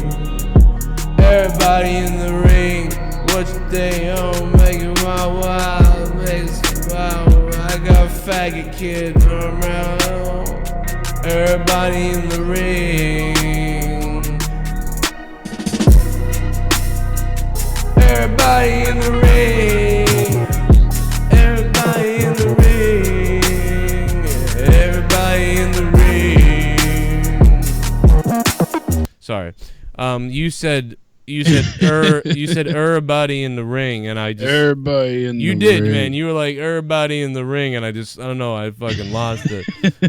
Speaker 2: Everybody in the ring. What you think? Make it wild, make it wild. I got a faggot kid around. Everybody in the ring. Everybody in the ring. Everybody in the ring. Everybody in the ring. Sorry. You said everybody in the ring, and I just
Speaker 3: everybody in
Speaker 2: you
Speaker 3: the
Speaker 2: did,
Speaker 3: ring.
Speaker 2: man. You were like everybody in the ring, and I don't know. I fucking lost it.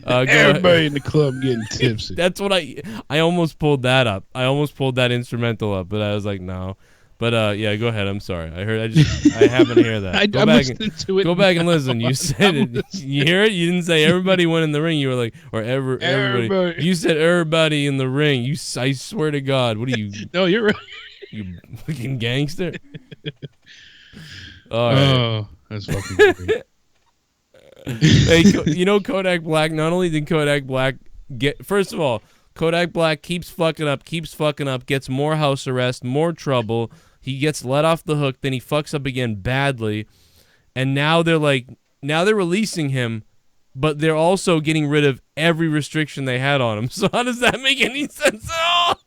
Speaker 3: Everybody in the club getting tipsy.
Speaker 2: That's what I almost pulled that up. I almost pulled that instrumental up, but I was like, no. But yeah, go ahead. I'm sorry. I haven't heard that.
Speaker 3: I'm listening to it.
Speaker 2: Go back and listen. You said it. You hear it? You didn't say everybody went in the ring. You were like, or everybody. You said everybody in the ring. I swear to God. What are you?
Speaker 3: No, you're right.
Speaker 2: You fucking gangster.
Speaker 3: All right. Oh, that's fucking great.
Speaker 2: Hey, you know Kodak Black. Not only did Kodak Black get, first of all, Kodak Black keeps fucking up, gets more house arrest, more trouble. He gets let off the hook, then he fucks up again badly, and now they're releasing him, but they're also getting rid of every restriction they had on him. So how does that make any sense at all?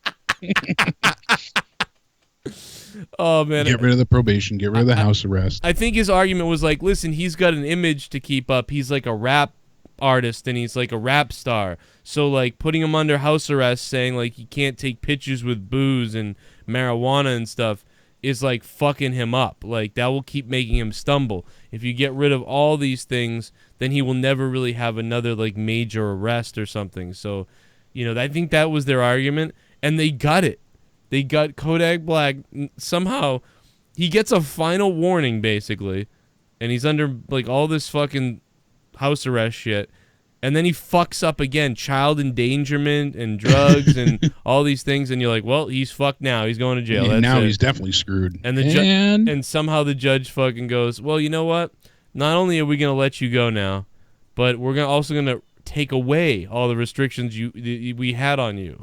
Speaker 2: Oh man!
Speaker 3: Get rid of the probation. Get rid of the house arrest.
Speaker 2: I think his argument was like, listen, he's got an image to keep up. He's like a rap artist and he's like a rap star. So like putting him under house arrest, saying like he can't take pictures with booze and marijuana and stuff, is like fucking him up. Like that will keep making him stumble. If you get rid of all these things, then he will never really have another like major arrest or something. So, you know, I think that was their argument, and they got it. They got Kodak Black. Somehow he gets a final warning basically, and he's under like all this fucking house arrest shit, and then he fucks up again, child endangerment and drugs and all these things, and you're like, well, he's fucked now. He's going to jail.
Speaker 3: Yeah, now
Speaker 2: it.
Speaker 3: He's definitely screwed.
Speaker 2: And and somehow the judge fucking goes, well, you know what? Not only are we gonna let you go now, but we're also gonna take away all the restrictions we had on you.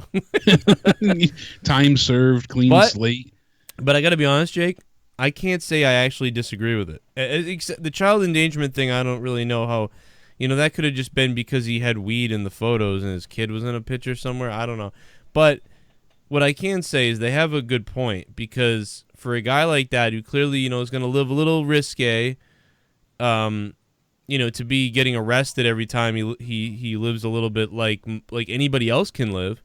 Speaker 3: Time served, clean slate.
Speaker 2: But I got to be honest, Jake, I can't say I actually disagree with it. Except the child endangerment thing, I don't really know how. You know, that could have just been because he had weed in the photos and his kid was in a picture somewhere. I don't know. But what I can say is they have a good point, because for a guy like that who clearly, you know, is going to live a little risque, you know, to be getting arrested every time he lives a little bit like anybody else can live,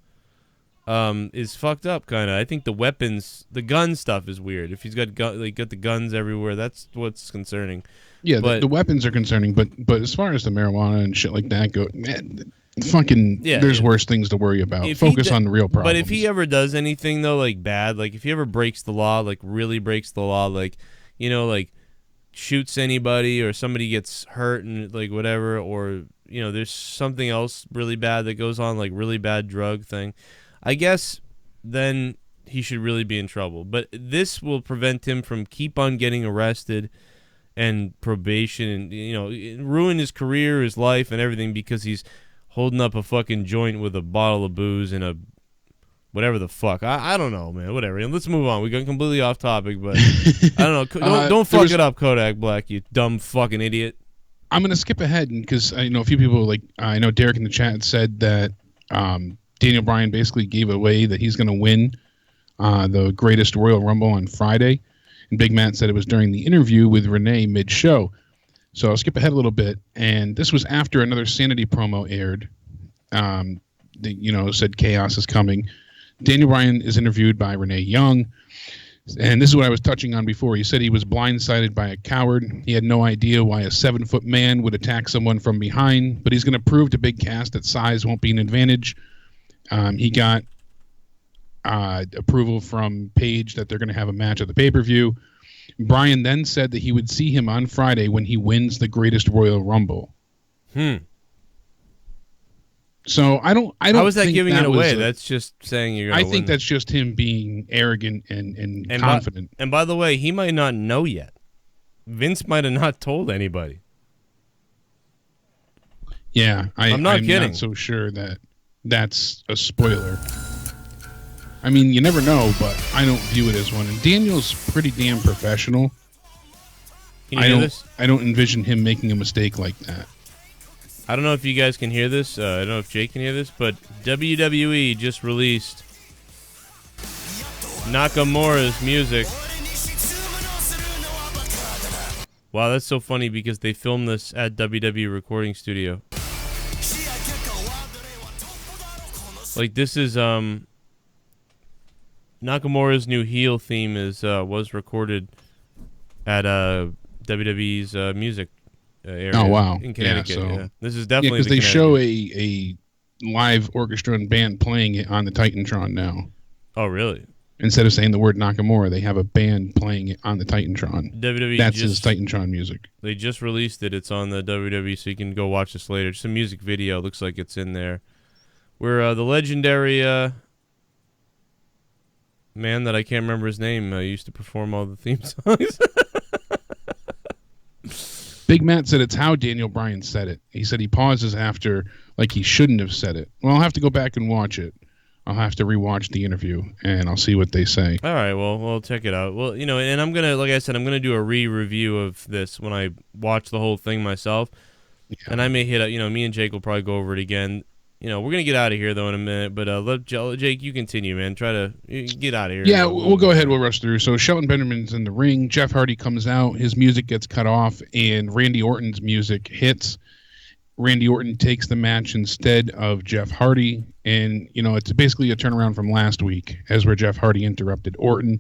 Speaker 2: is fucked up kind of. I think the gun stuff is weird. If he's got got the guns everywhere, that's what's concerning.
Speaker 3: Yeah, the weapons are concerning, but as far as the marijuana and shit like that go, man, there's worse things to worry about. Focus on the real problems.
Speaker 2: But if he ever does anything though, like bad, like if he ever breaks the law, like really breaks the law, like, you know, like shoots anybody or somebody gets hurt and like whatever, or, you know, there's something else really bad that goes on, like really bad drug thing, I guess then he should really be in trouble. But this will prevent him from keep on getting arrested and probation and, you know, ruin his career, his life and everything, because he's holding up a fucking joint with a bottle of booze and a whatever the fuck. I don't know, man. Whatever. And let's move on. We got completely off topic, but I don't know. Don't fuck it up, Kodak Black, you dumb fucking idiot.
Speaker 3: I'm going to skip ahead because I know a few people, like I know Derek in the chat said that Daniel Bryan basically gave away that he's going to win the greatest Royal Rumble on Friday. And Big Matt said it was during the interview with Renee mid-show. So I'll skip ahead a little bit. And this was after another Sanity promo aired. Said chaos is coming. Daniel Bryan is interviewed by Renee Young. And this is what I was touching on before. He said he was blindsided by a coward. He had no idea why a 7-foot man would attack someone from behind, but he's going to prove to Big Cass that size won't be an advantage. He got approval from Paige that they're going to have a match at the pay-per-view. Bryan then said that he would see him on Friday when he wins the Greatest Royal Rumble. So I don't. How
Speaker 2: is that
Speaker 3: think
Speaker 2: giving
Speaker 3: that
Speaker 2: it away?
Speaker 3: was
Speaker 2: That's just saying you're going to
Speaker 3: win. I think that's just him being arrogant and confident.
Speaker 2: And by the way, he might not know yet. Vince might have not told anybody.
Speaker 3: Yeah,
Speaker 2: I'm not kidding.
Speaker 3: Not so sure that that's a spoiler. I mean, you never know, but I don't view it as one. And Daniel's pretty damn professional.
Speaker 2: Can you hear this?
Speaker 3: I don't envision him making a mistake like that.
Speaker 2: I don't know if you guys can hear this. I don't know if Jake can hear this, but WWE just released Nakamura's music. Wow, that's so funny because they filmed this at WWE recording studio. Like, this is Nakamura's new heel theme was recorded at WWE's music area.
Speaker 3: Oh wow!
Speaker 2: In Connecticut.
Speaker 3: Yeah,
Speaker 2: yeah. This is definitely
Speaker 3: because they show a live orchestra and band playing it on the Titantron now.
Speaker 2: Oh really?
Speaker 3: Instead of saying the word Nakamura, they have a band playing it on the Titantron.
Speaker 2: WWE
Speaker 3: That's his Titantron music.
Speaker 2: They just released it. It's on the WWE, so you can go watch this later. Just a music video. Looks like it's in there. Where the legendary man that I can't remember his name used to perform all the theme songs.
Speaker 3: Big Matt said it's how Daniel Bryan said it. He said he pauses after, like he shouldn't have said it. Well, I'll have to go back and watch it. I'll have to rewatch the interview, and I'll see what they say.
Speaker 2: All right, well, we'll check it out. Well, you know, and I'm going to, like I said, I'm going to do a re-review of this when I watch the whole thing myself. Yeah. And I may hit up, you know, me and Jake will probably go over it again. You know, we're going to get out of here, though, in a minute. But let Jake, you continue, man. Try to get out of here.
Speaker 3: Yeah, we'll go ahead. We'll rush through. So Shelton Benjamin's in the ring. Jeff Hardy comes out. His music gets cut off, and Randy Orton's music hits. Randy Orton takes the match instead of Jeff Hardy. And, you know, it's basically a turnaround from last week, as where Jeff Hardy interrupted Orton.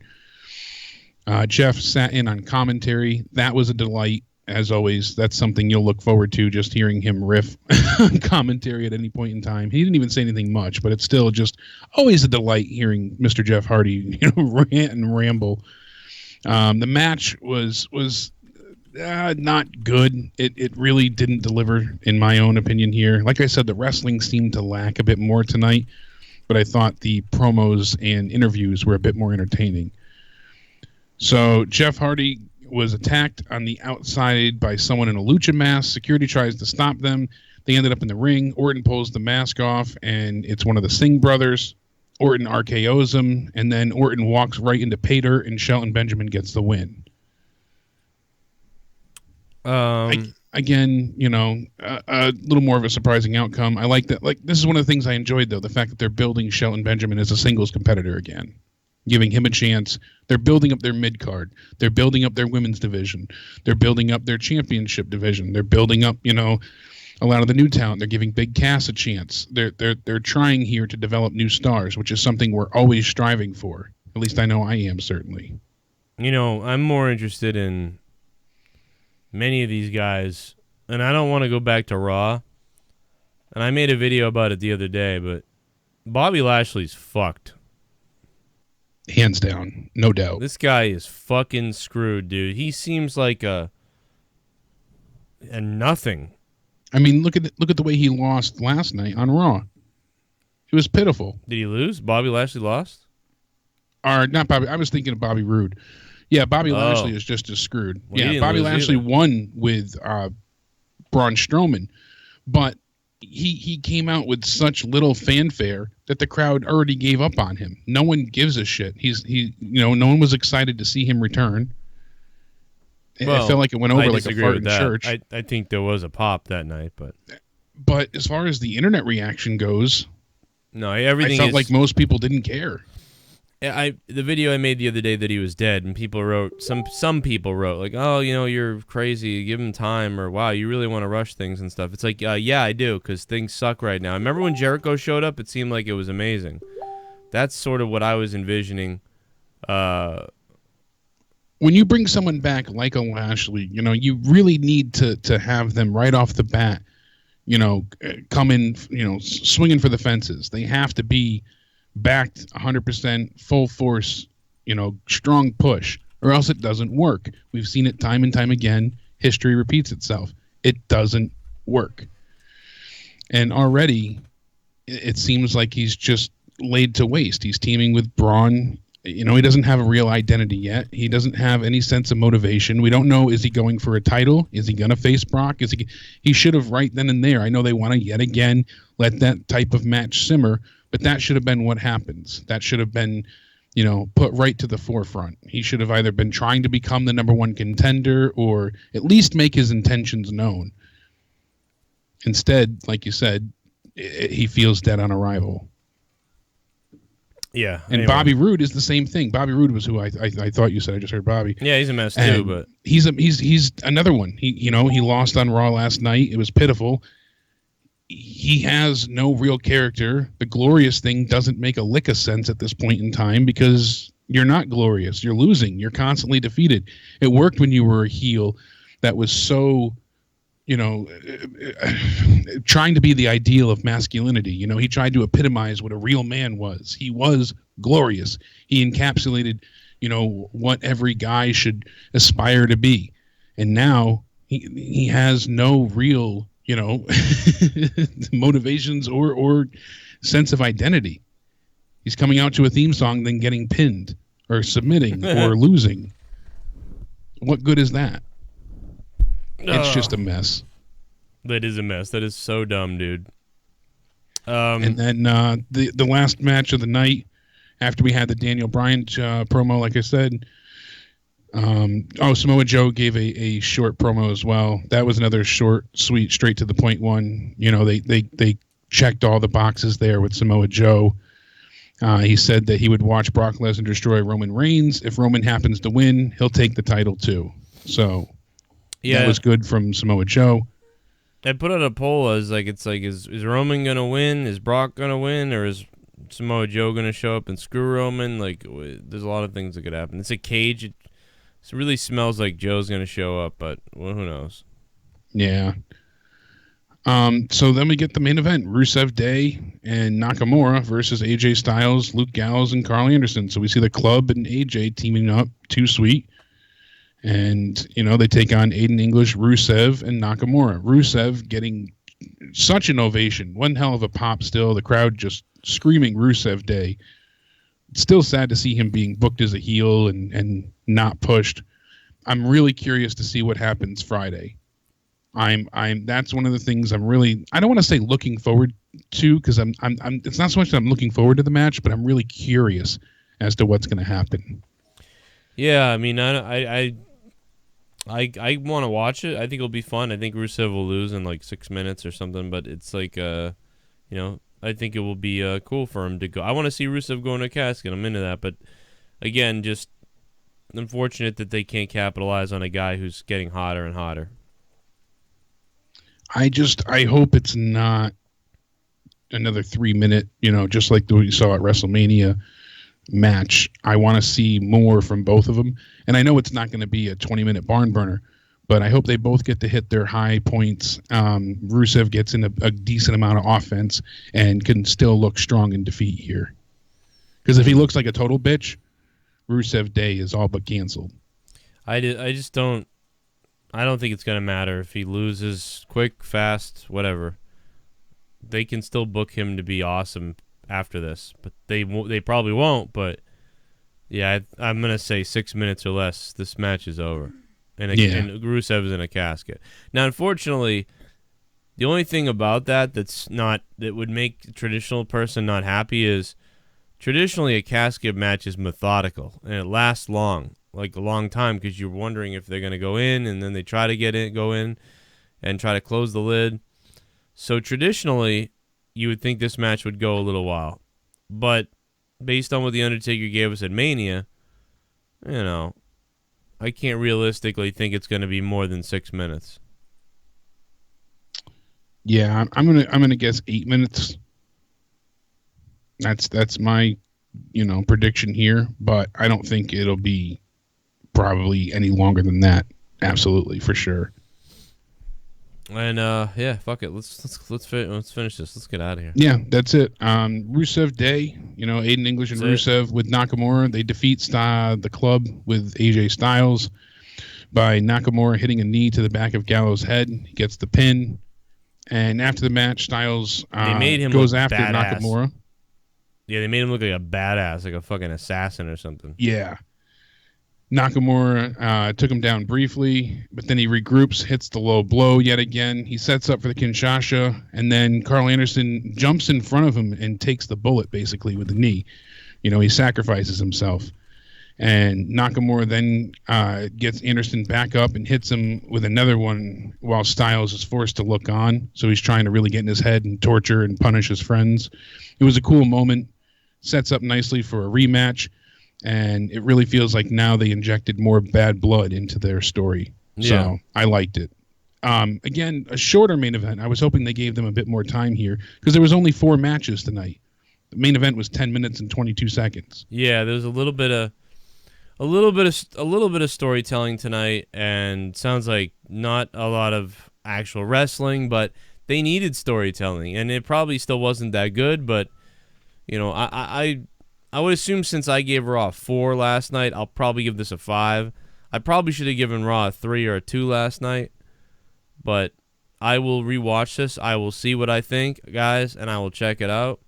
Speaker 3: Jeff sat in on commentary. That was a delight. As always, that's something you'll look forward to, just hearing him riff on commentary at any point in time. He didn't even say anything much, but it's still just always a delight hearing Mr. Jeff Hardy, you know, rant and ramble. The match was not good. It really didn't deliver, in my own opinion here. Like I said, the wrestling seemed to lack a bit more tonight, but I thought the promos and interviews were a bit more entertaining. So Jeff Hardy was attacked on the outside by someone in a lucha mask. Security tries to stop them. They ended up in the ring. Orton pulls the mask off, and it's one of the Singh brothers. Orton RKO's him, and then Orton walks right into pay dirt, and Shelton Benjamin gets the win. Again, you know, a little more of a surprising outcome. I like that. Like, this is one of the things I enjoyed, though, the fact that they're building Shelton Benjamin as a singles competitor again, giving him a chance. They're building up their mid card. They're building up their women's division. They're building up their championship division. They're building up, you know, a lot of the new talent. They're giving Big Cass a chance. They're trying here to develop new stars, which is something we're always striving for. At least I know I am, certainly.
Speaker 2: You know, I'm more interested in many of these guys, and I don't want to go back to Raw. And I made a video about it the other day, but Bobby Lashley's fucked.
Speaker 3: Hands down, no doubt.
Speaker 2: This guy is fucking screwed, dude. He seems like a nothing.
Speaker 3: I mean, look at the way he lost last night on Raw. It was pitiful.
Speaker 2: Did he lose? Bobby Lashley lost?
Speaker 3: Or not Bobby. I was thinking of Bobby Roode. Yeah, Bobby Lashley is just as screwed.
Speaker 2: Well,
Speaker 3: yeah, Bobby Lashley won with Braun Strowman, but he came out with such little fanfare that the crowd already gave up on him. No one gives a shit. No one was excited to see him return.
Speaker 2: Well,
Speaker 3: I felt like it went over like a fart in church.
Speaker 2: I think there was a pop that night,
Speaker 3: but as far as the internet reaction goes,
Speaker 2: no, everything.
Speaker 3: I felt like most people didn't care.
Speaker 2: The video I made the other day that he was dead, and people wrote, some people wrote like, oh, you know, you're crazy, give him time, or wow, you really want to rush things and stuff. It's like, yeah, I do, because things suck right now. I remember when Jericho showed up, it seemed like it was amazing. That's sort of what I was envisioning
Speaker 3: when you bring someone back like a Lashley, you really need to have them right off the bat, come in, swinging for the fences. They have to be backed 100%, full force, strong push, or else it doesn't work. We've seen it time and time again. History repeats itself. It doesn't work. And already, it seems like he's just laid to waste. He's teaming with Braun. He doesn't have a real identity yet. He doesn't have any sense of motivation. We don't know, is he going for a title? Is he going to face Brock? He should have right then and there. I know they want to yet again let that type of match simmer, but that should have been what happens. That should have been, put right to the forefront. He should have either been trying to become the number one contender or at least make his intentions known. Instead, like you said, he feels dead on arrival.
Speaker 2: Yeah.
Speaker 3: And Bobby Roode is the same thing. Bobby Roode was who I thought you said. I just heard Bobby.
Speaker 2: Yeah, he's a mess too, but
Speaker 3: he's another one. He lost on Raw last night. It was pitiful. He has no real character. The glorious thing doesn't make a lick of sense at this point in time because you're not glorious. You're losing. You're constantly defeated. It worked when you were a heel that was so, trying to be the ideal of masculinity. He tried to epitomize what a real man was. He was glorious. He encapsulated, what every guy should aspire to be. And now he has no real, motivations or sense of identity. He's coming out to a theme song, then getting pinned or submitting or losing. What good is that? It's just a mess.
Speaker 2: That is a mess. That is so dumb, dude.
Speaker 3: And then the last match of the night, after we had the Daniel Bryan promo, like I said, Samoa Joe gave a short promo as well. That was another short, sweet, straight to the point one. They checked all the boxes there with Samoa Joe. He said that he would watch Brock Lesnar destroy Roman Reigns. If Roman happens to win, he'll take the title too. So that was good from Samoa Joe.
Speaker 2: I put out a poll as is Roman gonna win? Is Brock gonna win? Or is Samoa Joe gonna show up and screw Roman? There's a lot of things that could happen. It's a cage. It really smells like Joe's gonna show up, but who knows?
Speaker 3: Yeah. So then we get the main event: Rusev Day and Nakamura versus AJ Styles, Luke Gallows, and Carl Anderson. So we see the Club and AJ teaming up. Too sweet. And, they take on Aiden English, Rusev, and Nakamura. Rusev getting such an ovation. One hell of a pop still. The crowd just screaming Rusev Day. It's still sad to see him being booked as a heel and not pushed. I'm really curious to see what happens Friday. That's one of the things I don't want to say looking forward to, because it's not so much that I'm looking forward to the match, but I'm really curious as to what's going to happen.
Speaker 2: Yeah, I mean, I want to watch it. I think it'll be fun. I think Rusev will lose in 6 minutes or something, but it's I think it will be cool for him to go. I want to see Rusev go in a casket. I'm into that, but again, just unfortunate that they can't capitalize on a guy who's getting hotter and hotter. I hope it's not another 3-minute, just like what you saw at WrestleMania match. I want to see more from both of them. And I know it's not going to be a 20-minute barn burner, but I hope they both get to hit their high points. Rusev gets in a decent amount of offense and can still look strong in defeat here. Because if he looks like a total bitch, Rusev Day is all but canceled. I don't think it's going to matter if he loses quick, fast, whatever. They can still book him to be awesome after this, but they probably won't. But yeah, I'm gonna say 6 minutes or less, this match is over, and Rusev is in a casket. Now, unfortunately, the only thing about that would make a traditional person not happy is traditionally a casket match is methodical and it lasts long, a long time, because you're wondering if they're gonna go in, and then they try to go in and try to close the lid. So traditionally, you would think this match would go a little while. But based on what The Undertaker gave us at Mania, I can't realistically think it's going to be more than 6 minutes.
Speaker 3: Yeah, I'm gonna guess 8 minutes. That's my prediction here, but I don't think it'll be probably any longer than that. Absolutely, for sure.
Speaker 2: And yeah, fuck it. Let's finish this. Let's get out of here.
Speaker 3: Yeah, that's it. Rusev Day, Aiden English and
Speaker 2: That's
Speaker 3: Rusev with Nakamura. They defeat the club with AJ Styles by Nakamura hitting a knee to the back of Gallows' head. He gets the pin. And after the match, Styles goes after
Speaker 2: badass.
Speaker 3: Nakamura.
Speaker 2: Yeah, they made him look like a badass, like a fucking assassin or something.
Speaker 3: Yeah. Nakamura took him down briefly, but then he regroups, hits the low blow yet again. He sets up for the Kinshasa, and then Carl Anderson jumps in front of him and takes the bullet, basically, with the knee. He sacrifices himself. And Nakamura then gets Anderson back up and hits him with another one while Styles is forced to look on. So he's trying to really get in his head and torture and punish his friends. It was a cool moment. Sets up nicely for a rematch. And it really feels like now they injected more bad blood into their story. Yeah. So I liked it. Again, a shorter main event. I was hoping they gave them a bit more time here because there was only 4 matches tonight. The main event was 10 minutes and 22 seconds.
Speaker 2: Yeah, there was a little bit of storytelling tonight, and sounds like not a lot of actual wrestling, but they needed storytelling, and it probably still wasn't that good. But I would assume since I gave Raw a 4 last night, I'll probably give this a 5. I probably should have given Raw a 3 or a 2 last night, but I will rewatch this. I will see what I think, guys, and I will check it out.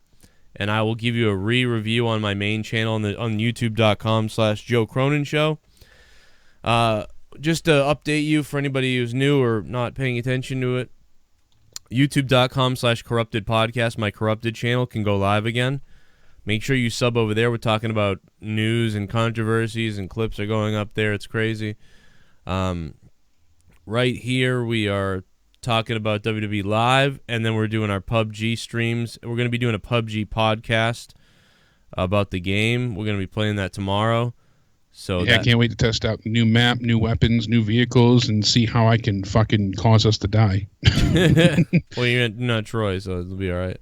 Speaker 2: And I will give you a review on my main channel on youtube.com/Joe Cronin Show. Just to update you for anybody who's new or not paying attention to it, youtube.com/Corrupted Podcast, my Corrupted channel, can go live again. Make sure you sub over there. We're talking about news and controversies, and clips are going up there. It's crazy. Right here, we are talking about WWE Live, and then we're doing our PUBG streams. We're going to be doing a PUBG podcast about the game. We're going to be playing that tomorrow. So
Speaker 3: yeah, I can't wait to test out new map, new weapons, new vehicles, and see how I can fucking cause us to die.
Speaker 2: Well, you're not Troy, so it'll be all right.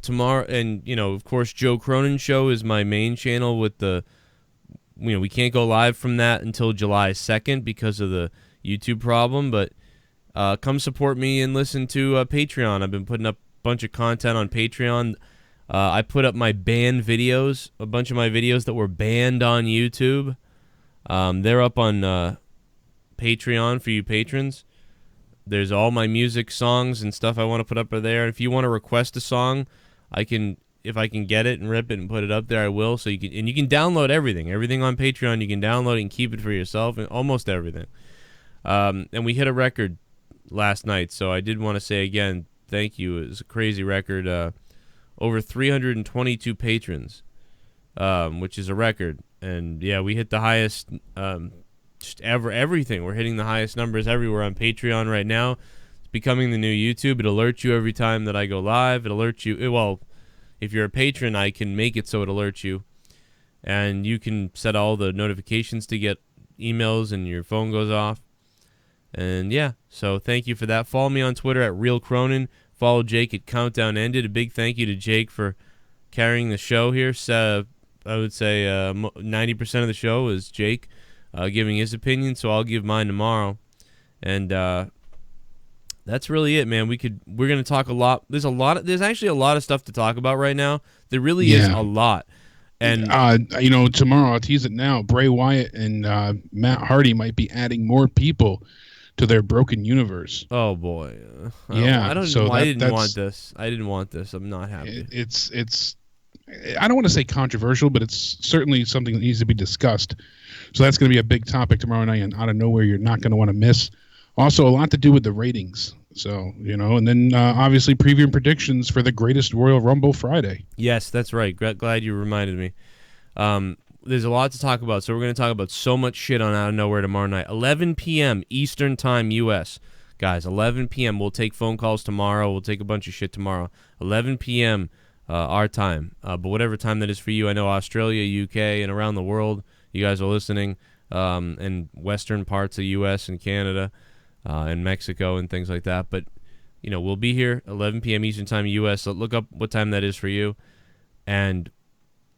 Speaker 2: Tomorrow, and of course, Joe Cronin Show is my main channel with the, we can't go live from that until July 2nd because of the YouTube problem, but come support me and listen to Patreon. I've been putting up a bunch of content on Patreon. I put up my banned videos, a bunch of my videos that were banned on YouTube. They're up on Patreon for you patrons. There's all my music, songs, and stuff I want to put up there. If you want to request a song, if I can get it and rip it and put it up there, I will. So you can download everything on Patreon. You can download it and keep it for yourself, and almost everything. And we hit a record last night, so I did want to say again, thank you. It was a crazy record. Over 322 patrons, which is a record. And yeah, we hit the highest just everything. We're hitting the highest numbers everywhere on Patreon right now. It's becoming the new YouTube. It alerts you every time that I go live. It alerts you. Well, if you're a patron, I can make it so it alerts you. And you can set all the notifications to get emails and your phone goes off. And yeah, so thank you for that. Follow me on Twitter at Real Cronin. Follow Jake at Countdown Ended. A big thank you to Jake for carrying the show here. So, I would say 90% of the show is Jake giving his opinion, so I'll give mine tomorrow. And that's really it, man. We're going to talk a lot. There's actually a lot of stuff to talk about right now. There really is a lot. And
Speaker 3: tomorrow, I'll tease it now, Bray Wyatt and Matt Hardy might be adding more people to their broken universe.
Speaker 2: Oh boy.
Speaker 3: I
Speaker 2: didn't want this. I didn't want this. I'm not happy.
Speaker 3: It's I don't want to say controversial, but it's certainly something that needs to be discussed. So that's going to be a big topic tomorrow night, and out of nowhere you're not going to want to miss. Also, a lot to do with the ratings. So, and then obviously previewing predictions for the greatest Royal Rumble Friday.
Speaker 2: Yes, that's right. Glad you reminded me. There's a lot to talk about, so we're going to talk about so much shit on Out of Nowhere tomorrow night. 11 p.m. Eastern Time, U.S. Guys, 11 p.m. We'll take phone calls tomorrow. We'll take a bunch of shit tomorrow. 11 p.m. Our time. But whatever time that is for you, I know Australia, UK, and around the world, you guys are listening, and western parts of U.S. and Canada and Mexico and things like that. But, we'll be here 11 p.m. Eastern Time, U.S. So look up what time that is for you. And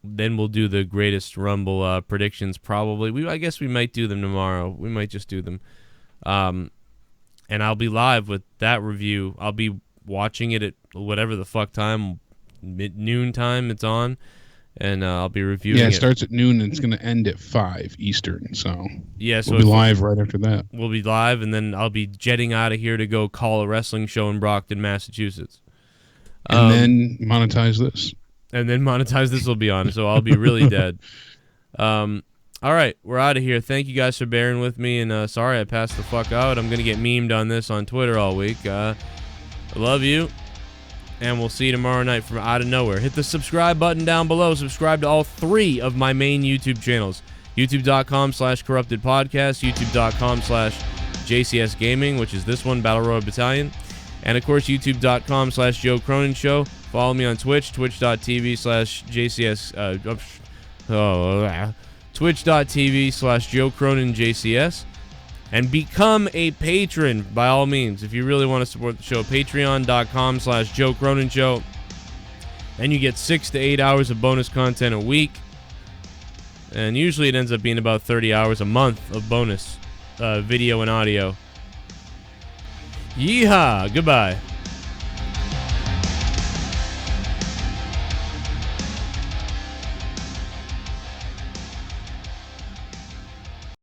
Speaker 2: then we'll do the greatest Rumble predictions. Probably, I guess we might do them tomorrow. We might just do them, and I'll be live with that review. I'll be watching it at whatever the fuck time, noon time it's on, and I'll be reviewing it.
Speaker 3: Yeah, it starts at noon and it's going to end at 5 Eastern. So
Speaker 2: yeah, so
Speaker 3: we'll be live right after that.
Speaker 2: We'll be live, and then I'll be jetting out of here to go call a wrestling show in Brockton, Massachusetts.
Speaker 3: And then monetize this.
Speaker 2: And then monetize this will be on, so I'll be really dead. All right, we're out of here. Thank you guys for bearing with me, and sorry I passed the fuck out. I'm going to get memed on this on Twitter all week. I love you, and we'll see you tomorrow night from out of nowhere. Hit the subscribe button down below. Subscribe to all 3 of my main YouTube channels. YouTube.com/CorruptedPodcast, YouTube.com/JCS Gaming, which is this one, Battle Royale Battalion. And, of course, YouTube.com/Joe Cronin Show. Follow me on Twitch, Twitch.tv/JCS. Twitch.tv/Joe Cronin JCS. And become a patron, by all means. If you really want to support the show, Patreon.com/Joe Cronin Show. And you get 6 to 8 hours of bonus content a week. And usually it ends up being about 30 hours a month of bonus video and audio. Yeehaw! Goodbye.